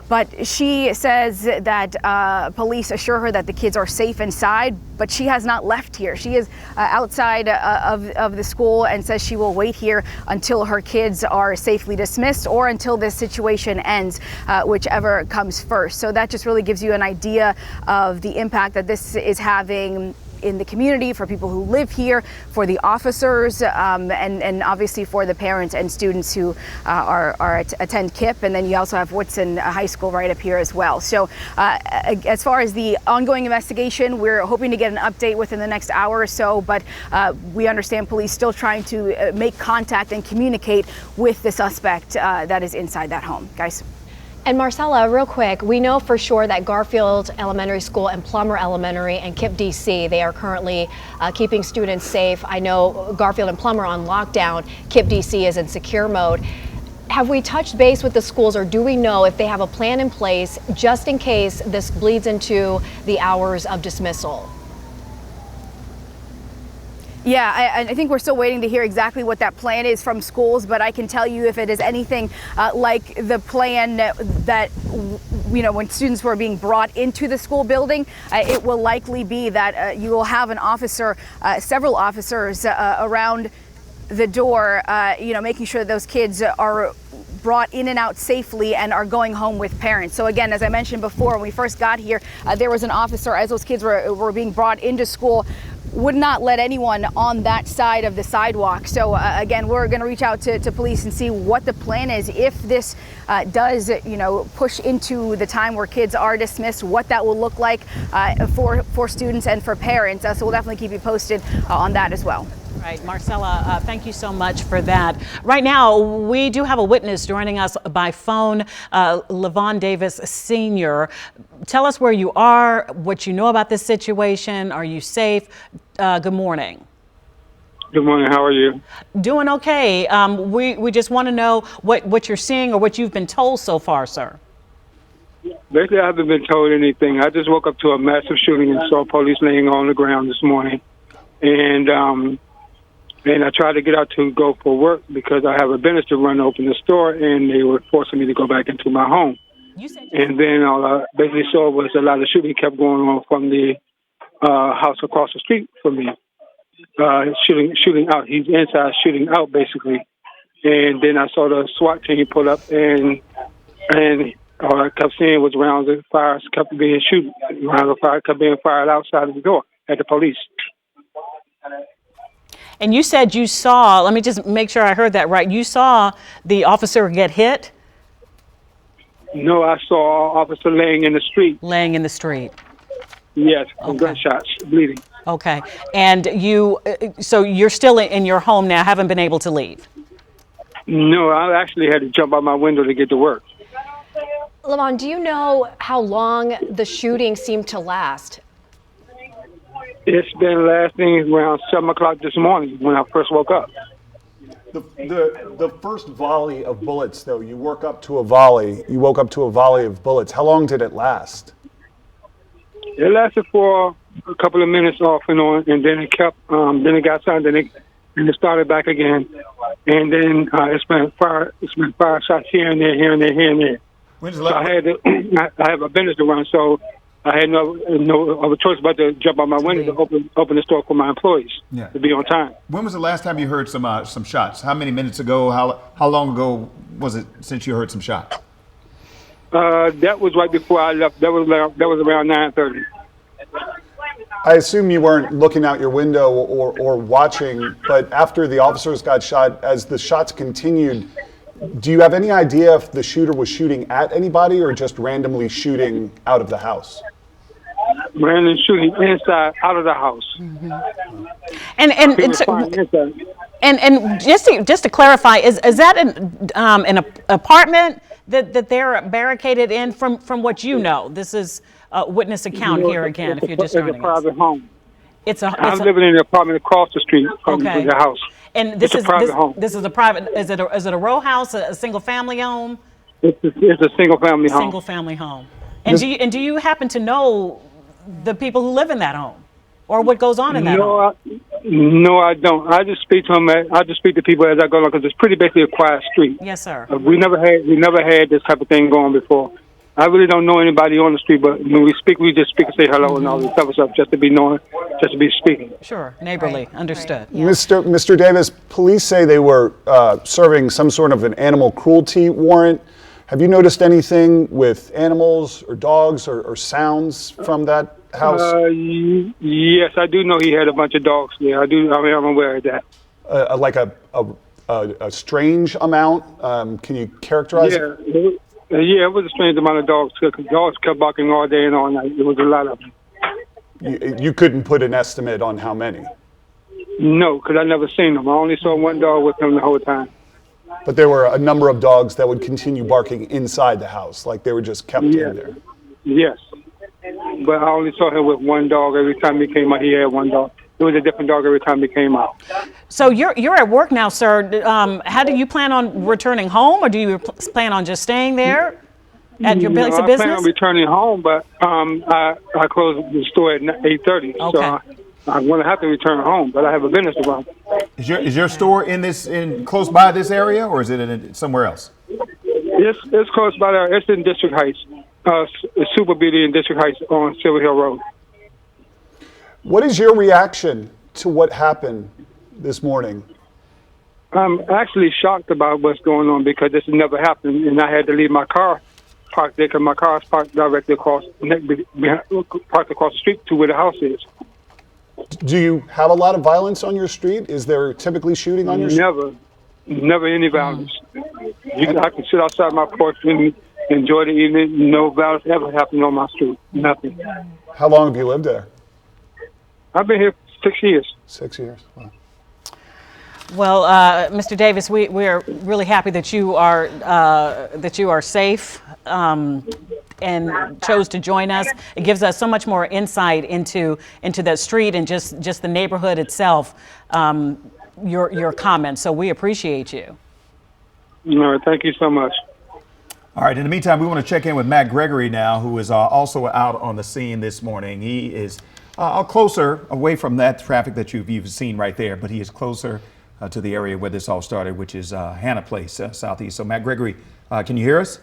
But she says that police assure her that the kids are safe inside, but she has not left here. She is outside of the school and says she will wait here until her kids are safely dismissed or until this situation ends, whichever comes first. So that just really gives you an idea of the impact that this is having in the community, for people who live here, for the officers, and obviously for the parents and students who attend KIPP. And then you also have Woodson High School right up here as well. So as far as the ongoing investigation, we're hoping to get an update within the next hour or so, but we understand police still trying to make contact and communicate with the suspect that is inside that home. Guys. And Marcela, real quick, we know for sure that Garfield Elementary School and Plummer Elementary and KIPP DC, they are currently keeping students safe. I know Garfield and Plummer on lockdown, KIPP DC is in secure mode. Have we touched base with the schools, or do we know if they have a plan in place just in case this bleeds into the hours of dismissal? Yeah, I think we're still waiting to hear exactly what that plan is from schools, but I can tell you if it is anything like the plan that, when students were being brought into the school building, it will likely be that you will have an officer, several officers around the door, making sure that those kids are brought in and out safely and are going home with parents. So again, as I mentioned before, when we first got here, there was an officer, as those kids were being brought into school, would not let anyone on that side of the sidewalk. So again, we're going to reach out to police and see what the plan is if this does, push into the time where kids are dismissed, what that will look like for students and for parents. So we'll definitely keep you posted on that as well. Right, Marcela, thank you so much for that. Right now, we do have a witness joining us by phone, Leavon Davis Sr. Tell us where you are, what you know about this situation. Are you safe? Good morning. Good morning. How are you? Doing okay. We just want to know what you're seeing or what you've been told so far, sir. Basically, I haven't been told anything. I just woke up to a massive shooting and saw police laying on the ground this morning. And I tried to get out to go for work because I have a business to run, open the store, and they were forcing me to go back into my home. And then all I basically saw was a lot of shooting kept going on from the house across the street from me. Shooting out. He's inside shooting out, basically. And then I saw the SWAT team pull up, and all I kept seeing was rounds of fire kept being shooting. Rounds of fire kept being fired outside of the door at the police. And you said you saw, let me just make sure I heard that right. You saw the officer get hit? No, I saw an officer laying in the street. Laying in the street. Yes, Okay. gunshots, bleeding. Okay. And so you're still in your home now, haven't been able to leave? No, I actually had to jump out my window to get to work. Leavon, do you know how long the shooting seemed to last? It's been lasting around 7 o'clock this morning when I first woke up. The first volley of bullets, though, you woke up to a volley of bullets. How long did it last? It lasted for a couple of minutes off and on, and then it kept. Then it got silent, and it started back again, and then it's been fire shots here and there, here and there, here and there. So I had to. I have a business to run, so I had no other choice but to jump out my window to open the store for my employees to be on time. When was the last time you heard some shots? How many minutes ago? How long ago was it since you heard some shots? That was right before I left. That was around 9:30. I assume you weren't looking out your window or watching, but after the officers got shot, as the shots continued, do you have any idea if the shooter was shooting at anybody or just randomly shooting out of the house? Random shooting inside, out of the house. Mm-hmm. And just to clarify, is that an apartment that they're barricaded in? From what you know, this is a witness account here again. If you're just joining us, it's a private home. I'm living in an apartment across the street from the house. And this is a private home. This is a private. Is it a row house? A single family home? It's a single family home. Single family home. And do you happen to know the people who live in that home, or what goes on in that home? No, I don't. I just speak to them. I just speak to people as I go along because it's pretty basically a quiet street. Yes, sir. We never had this type of thing going before. I really don't know anybody on the street, but when we speak, we just speak and say hello and all this other stuff just to be known, just to be speaking. Sure, neighborly, understood. Yeah. Mr. Davis, police say they were serving some sort of an animal cruelty warrant. Have you noticed anything with animals or dogs or sounds from that house? Yes, I do know he had a bunch of dogs. Yeah, I do. I mean, I'm aware of that. Like a strange amount? Can you characterize it? Yeah, it was a strange amount of dogs because dogs kept barking all day and all night. It was a lot of them. You couldn't put an estimate on how many? No, because I never seen them. I only saw one dog with him the whole time. But there were a number of dogs that would continue barking inside the house, like they were just kept in there. Yes. But I only saw him with one dog. Every time he came out, he had one dog. It was a different dog every time he came out. So you're at work now, sir. How do you plan on returning home, or do you plan on just staying there at your place of business? I plan on returning home, but I close the store at 8:30. Okay. So I'm going to have to return home, but I have a business to run. Is your store in close by this area, or is it somewhere else? It's close by there. It's in District Heights. It's Super Beauty in District Heights on Silver Hill Road. What is your reaction to what happened this morning? I'm actually shocked about what's going on because this has never happened, and I had to leave my car parked there because my car is parked directly across the street to where the house is. Do you have a lot of violence on your street? Is there typically shooting on your street? Never any violence. I can sit outside my porch and enjoy the evening. No violence ever happened on my street. Nothing. How long have you lived there? I've been here 6 years. 6 years. Wow. Well, Mr. Davis, we are really happy that you are safe and chose to join us. It gives us so much more insight into that street and just the neighborhood itself. Your comments, so we appreciate you. No, thank you so much. All right. In the meantime, we want to check in with Matt Gregory now, who is also out on the scene this morning. He is closer away from that traffic that you've seen right there, but he is closer to the area where this all started, which is Hannah Place, southeast. So, Matt Gregory, can you hear us?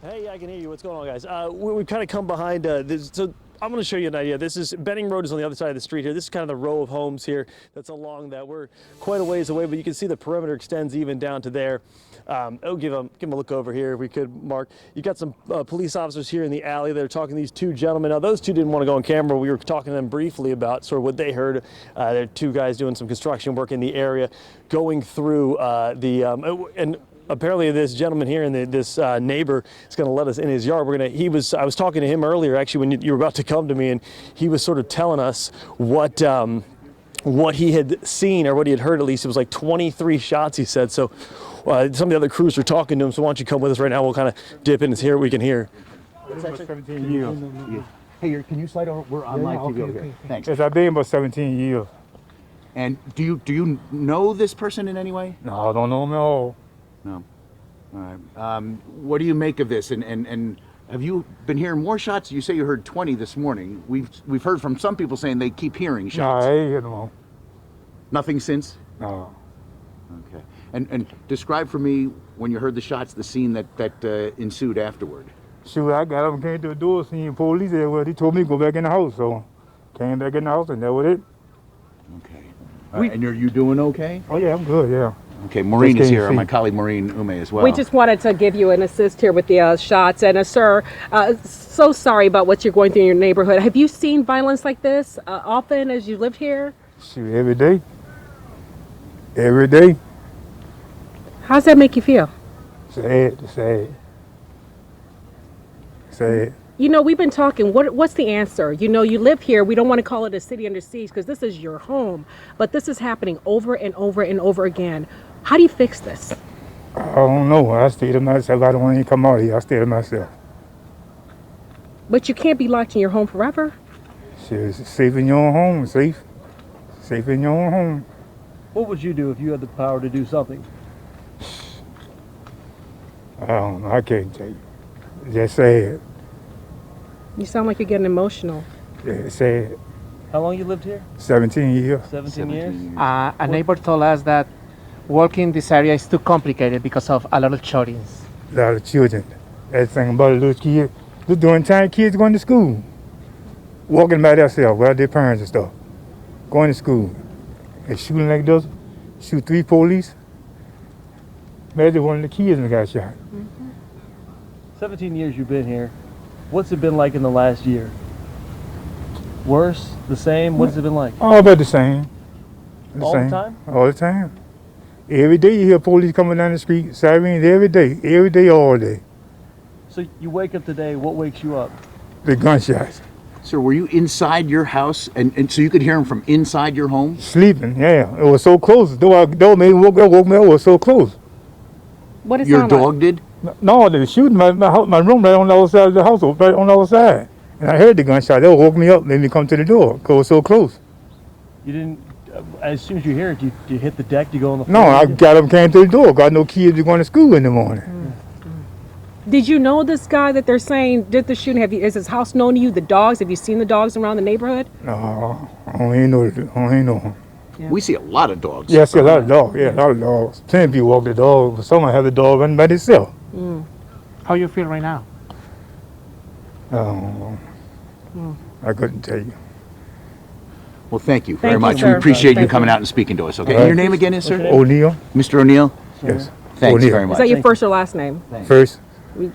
Hey, I can hear you. What's going on, guys? We've kind of come behind this. So I'm going to show you an idea. This is Benning Road is on the other side of the street here. This is kind of the row of homes here that's along that. We're quite a ways away, but you can see the perimeter extends even down to there. I'll give them a look over here if we could, Mark. You got some police officers here in the alley. They're talking to these two gentlemen. Now, those two didn't want to go on camera. We were talking to them briefly about sort of what they heard. They're two guys doing some construction work in the area, going through and apparently this gentleman here and this neighbor is going to let us in his yard. I was talking to him earlier, actually, when you were about to come to me, and he was sort of telling us what he had seen, or what he had heard at least. It was like 23 shots, he said. So some of the other crews are talking to him, so why don't you come with us right now? We'll kind of dip in and hear what we can hear. It's 17 years. Yeah. Hey, can you slide over? We're on live TV over here. Thanks. Yes, I've been about 17 years. And do you know this person in any way? No, I don't know him at all. No. All right. What do you make of this? And have you been hearing more shots? You say you heard 20 this morning. We've heard from some people saying they keep hearing shots. No, I ain't hear them all. Nothing since? No. Okay. And describe for me, when you heard the shots, the scene that ensued afterward. Shoot, I got up and came to the door, seen police there. Well, he told me to go back in the house, so came back in the house, and that was it. Okay. All right. And are you doing okay? Oh yeah, I'm good. Yeah. Okay, Maureen is here, my colleague Maureen Ume as well. We just wanted to give you an assist here with the shots. And sir, so sorry about what you're going through in your neighborhood. Have you seen violence like this often as you lived here? Shoot, every day. Every day. How does that make you feel? Sad. You know, we've been talking. What's the answer? You know, you live here. We don't want to call it a city under siege because this is your home. But this is happening over and over and over again. How do you fix this? I don't know. I stay to myself. I don't want to come out here. I stay to myself. But you can't be locked in your home forever. Shit, safe in your own home. Safe in your own home. What would you do if you had the power to do something? I don't know. I can't tell you. Just sad. You sound like you're getting emotional. Yeah, sad. How long you lived here? 17 years. 17 years? A neighbor told us that walking this area is too complicated because of a lot of children. A lot of children. Everything about a little kid. They're doing time kids going to school. Walking by themselves without their parents and stuff. Going to school. And shooting like this. Shoot 3 police. Imagine one of the kids that got shot. 17 years you've been here. What's it been like in the last year? Worse? The same? What's it been like? All about the same. All the time? All the time. Every day you hear police coming down the street, sirens every day, all day. So you wake up today, what wakes you up? The gunshots. Sir, were you inside your house, and so you could hear them from inside your home? Sleeping, yeah. It was so close. The door made me woke me up, it was so close. What is your dog did? No, they were shooting my room right on the other side of the house, right on the other side. And I heard the gunshot. They woke me up, made me come to the door, because it was so close. You didn't, as soon as you hear it, do you hit the deck, do you go on the floor? No, I got up and came to the door. Got no kids going to school in the morning. Did you know this guy that they're saying did the shooting? Is his house known to you? The dogs? Have you seen the dogs around the neighborhood? No, I don't even know him. Yeah. We see a lot of dogs. Yeah, I see a lot of dogs. Yeah, a lot of dogs. Plenty of people walk the dog, but someone have the dog running by themselves. How you feel right now? I don't know. I couldn't tell you. Well, thank you very much. We appreciate you coming out and speaking to us, okay? And your name again is, sir? O'Neill. Mr. O'Neill? Yes. Thanks very much. Is that your first or last name? First.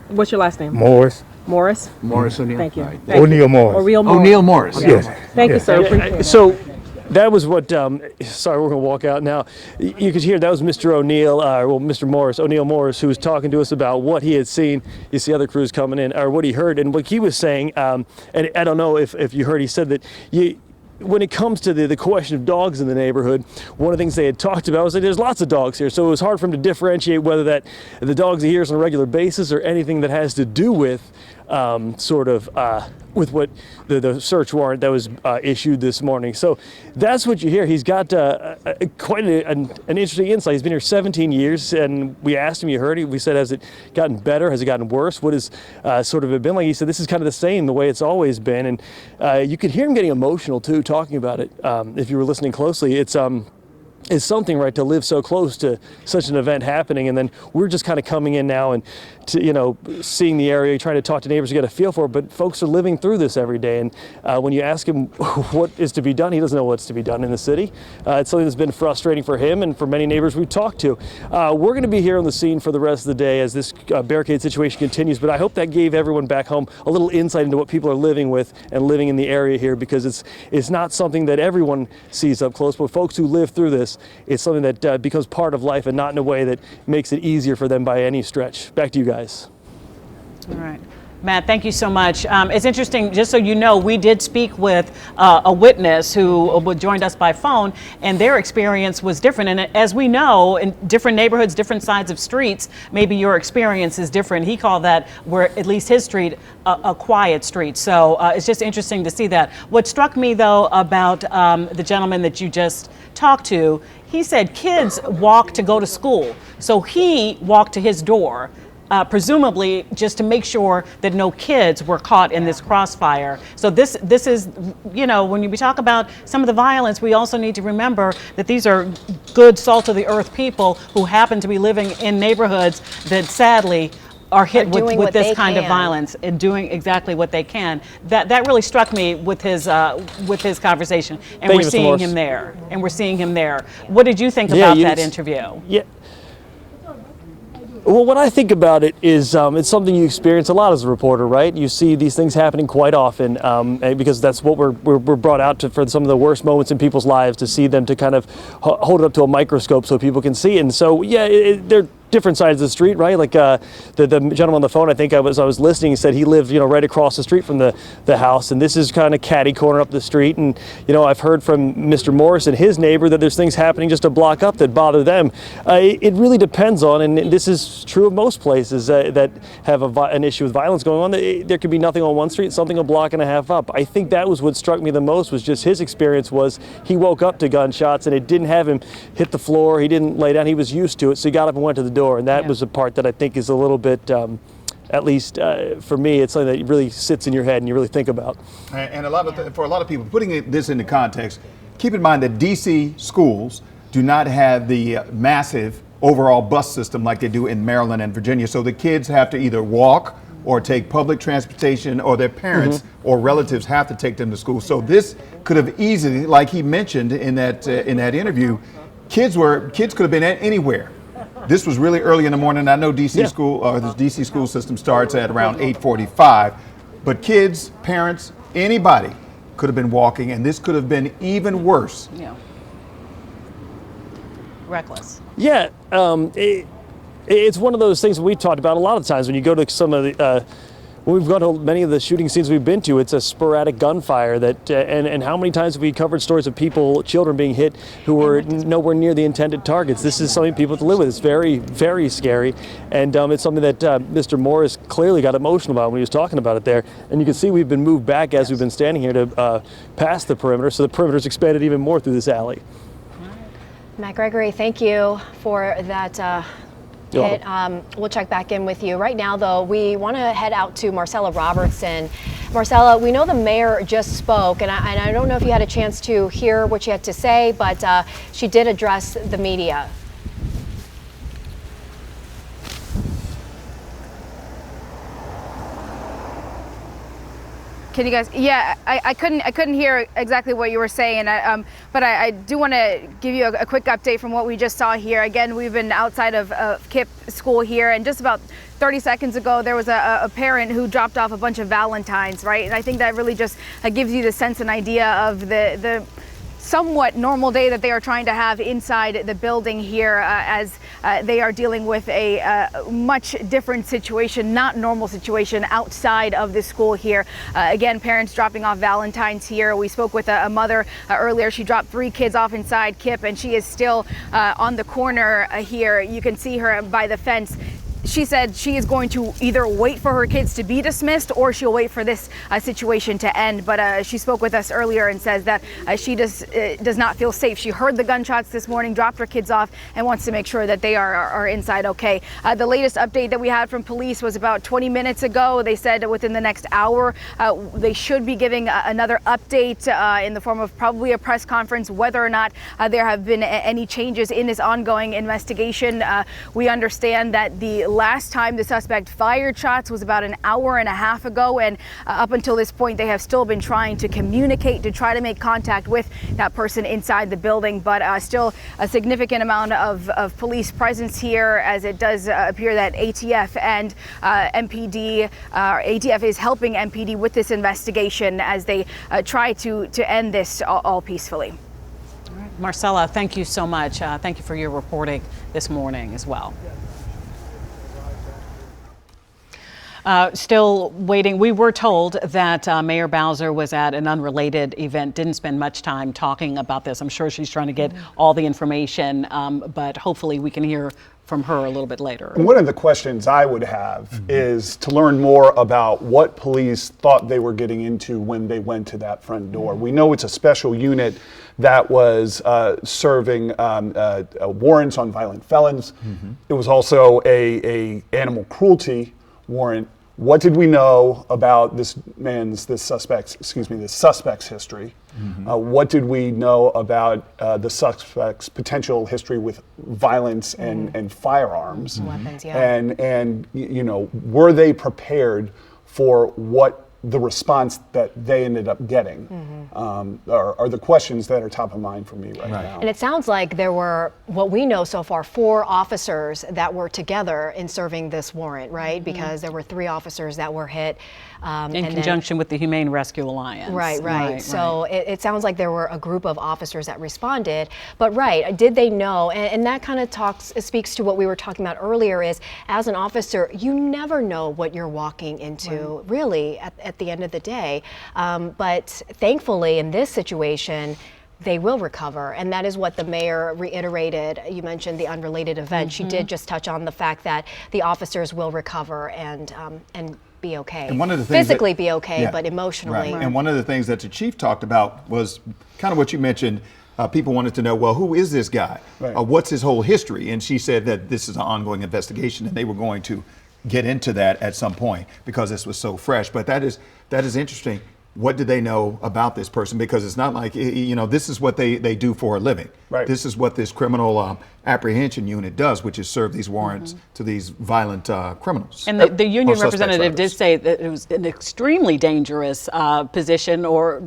What's your last name? Morris. Morris? Morris O'Neill. Thank you. Right. O'Neill Morris. O'Neill Morris. Yes. Thank you, sir. Appreciate it. So that was what, sorry, we're going to walk out now. You could hear that was Mr. O'Neill, Mr. Morris, O'Neill Morris, who was talking to us about what he had seen. You see other crews coming in, or what he heard. And what he was saying, and I don't know if you heard, he said that when it comes to the question of dogs in the neighborhood, one of the things they had talked about was that there's lots of dogs here. So it was hard for him to differentiate whether that the dogs he hears on a regular basis or anything that has to do with with what the search warrant that was issued this morning. So that's what you hear. He's got quite an interesting insight. He's been here 17 years, and we asked him, you heard it, we said, has it gotten better? Has it gotten worse? What has it been like? He said, this is kind of the same, the way it's always been. And you could hear him getting emotional too, talking about it. If you were listening closely, it's is something, right, to live so close to such an event happening. And then we're just kind of coming in now and, seeing the area, trying to talk to neighbors, get a feel for it. But folks are living through this every day. And when you ask him what is to be done, he doesn't know what's to be done in the city. It's something that's been frustrating for him and for many neighbors we've talked to. We're going to be here on the scene for the rest of the day as this barricade situation continues. But I hope that gave everyone back home a little insight into what people are living with and living in the area here, because it's not something that everyone sees up close. But folks who live through this, it's something that becomes part of life, and not in a way that makes it easier for them by any stretch. Back to you guys. All right. Matt, thank you so much. It's interesting, just so you know, we did speak with a witness who joined us by phone, and their experience was different. And as we know, in different neighborhoods, different sides of streets, maybe your experience is different. He called that, where at least his street, a quiet street. So it's just interesting to see that. What struck me, though, about the gentleman that you just talked to, he said kids walk to go to school. So he walked to his door, presumably just to make sure that no kids were caught in this crossfire. So this is, when we talk about some of the violence, we also need to remember that these are good, salt of the earth people who happen to be living in neighborhoods that sadly are hit with this kind of violence and doing exactly what they can. That really struck me with his conversation, and we're seeing him there. And we're seeing him there. What did you think about that interview? Yeah. Well, what I think about it is it's something you experience a lot as a reporter, right? You see these things happening quite often because that's what we're brought out to, for some of the worst moments in people's lives, to see them, to kind of hold it up to a microscope so people can see. And so, yeah, they're different sides of the street, right? Like the gentleman on the phone, I think I was listening, he said he lived, right across the street from the house, and this is kind of catty corner up the street. And I've heard from Mr. Morris and his neighbor that there's things happening just a block up that bother them. It really depends on, and this is true of most places that have an issue with violence going on. There could be nothing on one street, something a block and a half up. I think that was what struck me the most, was just his experience was he woke up to gunshots and it didn't have him hit the floor. He didn't lay down. He was used to it, so he got up and went to the door, and that was a part that I think is a little bit, at least for me, it's something that really sits in your head and you really think about. And for a lot of people, putting this into context, keep in mind that DC schools do not have the massive overall bus system like they do in Maryland and Virginia. So the kids have to either walk or take public transportation, or their parents or relatives have to take them to school. So this could have easily, like he mentioned in that interview, kids could have been anywhere. This was really early in the morning. I know DC school, or this DC school system starts at around 8:45, but kids, parents, anybody could have been walking, and this could have been even worse. Yeah. Reckless. Yeah, it's one of those things we've talked about a lot of times when you go to some of the. When we've gone to many of the shooting scenes we've been to, it's a sporadic gunfire that, and how many times have we covered stories of people, children being hit who were nowhere near the intended targets. This is something people have to live with. It's very, very scary, and it's something that Mr. Morris clearly got emotional about when he was talking about it there. And you can see we've been moved back as we've been standing here to past the perimeter, so the perimeter's expanded even more through this alley. Matt Gregory, thank you for that. We'll check back in with you. Right now, though, we want to head out to Marcela Robertson. Marcela, we know the mayor just spoke, and I don't know if you had a chance to hear what she had to say, but she did address the media. Can you guys? Yeah, I couldn't hear exactly what you were saying, but I do want to give you a quick update from what we just saw here. Again, we've been outside of KIPP school here, and just about 30 seconds ago, there was a parent who dropped off a bunch of Valentines, right? And I think that really just gives you the sense and idea of the somewhat normal day that they are trying to have inside the building here as they are dealing with a much different situation, not normal situation outside of the school here. Again, parents dropping off Valentines here. We spoke with a mother earlier. She dropped 3 kids off inside KIPP, and she is still on the corner here. You can see her by the fence. she said she is going to either wait for her kids to be dismissed or she'll wait for this situation to end. But she spoke with us earlier and says that she does not feel safe. She heard the gunshots this morning, dropped her kids off, and wants to make sure that they are inside okay. The latest update that we had from police was about 20 minutes ago. They said within the next hour they should be giving another update in the form of probably a press conference, whether or not there have been any changes in this ongoing investigation. We understand that the last time the suspect fired shots was about an hour and a half ago, and up until this point they have still been trying to communicate to try to make contact with that person inside the building, but still a significant amount of police presence here, as it does appear that ATF and MPD, ATF is helping MPD with this investigation as they try to end this all peacefully. Marcela, thank you so much. Thank you for your reporting this morning as well. Still waiting. We were told that Mayor Bowser was at an unrelated event, didn't spend much time talking about this. I'm sure she's trying to get all the information, but hopefully we can hear from her a little bit later. One of the questions I would have is to learn more about what police thought they were getting into when they went to that front door. We know it's a special unit that was serving warrants on violent felons. It was also a animal cruelty warrant. What did we know about this suspect's history? What did we know about the suspect's potential history with violence and firearms? Weapons, yeah. And you know, were they prepared for what the response that they ended up getting? Are the questions that are top of mind for me right now. And it sounds like there were, what we know so far, 4 officers that were together in serving this warrant, right? Because there were 3 officers that were hit. In conjunction with the Humane Rescue Alliance. Right. So it sounds like there were a group of officers that responded. But did they know? And that kind of speaks to what we were talking about earlier is, as an officer, you never know what you're walking into, really, at the end of the day. But thankfully, in this situation, they will recover, and that is what the mayor reiterated. You mentioned the unrelated event. She did just touch on the fact that the officers will recover and be okay. And one of the things physically be okay, but emotionally. And one of the things that the chief talked about was kind of what you mentioned. People wanted to know, well, who is this guy? What's his whole history? And she said that this is an ongoing investigation, and they were going to get into that at some point because this was so fresh. But that is interesting. What did they know about this person? Because it's not like, you know, this is what they do for a living. This is what this criminal apprehension unit does, which is serve these warrants to these violent criminals. And the union representative did say that it was an extremely dangerous position, or,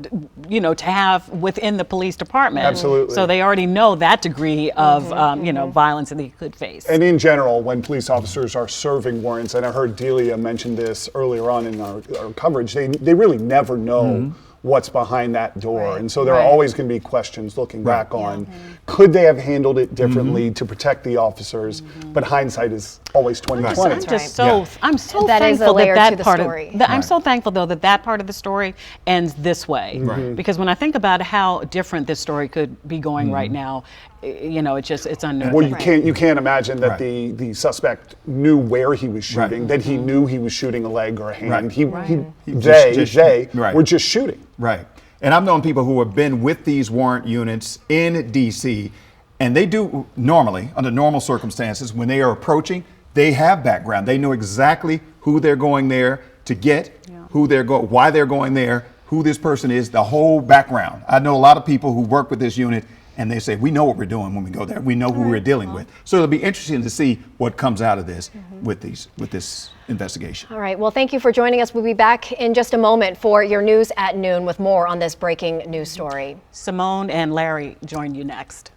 you know, to have within the police department. Absolutely. So they already know that degree of, you know, violence that they could face. And in general, when police officers are serving warrants, and I heard Delia mention this earlier on in our coverage, they really never know what's behind that door. And so there are always going to be questions looking back on, could they have handled it differently to protect the officers? But hindsight is always 20/20. I'm just so I'm so that is a thankful layer that to that the part story. of I'm so thankful though that part of the story ends this way. Because when I think about how different this story could be going right now, you know, it's unnerving. Well, you can't imagine that the suspect knew where he was shooting, that he knew he was shooting a leg or a hand. They were just shooting. And I've known people who have been with these warrant units in DC, and they do normally, under normal circumstances, when they are approaching, they have background. They know exactly who they're going there to get, why they're going there, who this person is, the whole background. I know a lot of people who work with this unit, and they say, we know what we're doing when we go there. We know who we're dealing with. So it'll be interesting to see what comes out of this with this investigation. All right. Well, thank you for joining us. We'll be back in just a moment for your news at noon with more on this breaking news story. Simone and Larry join you next.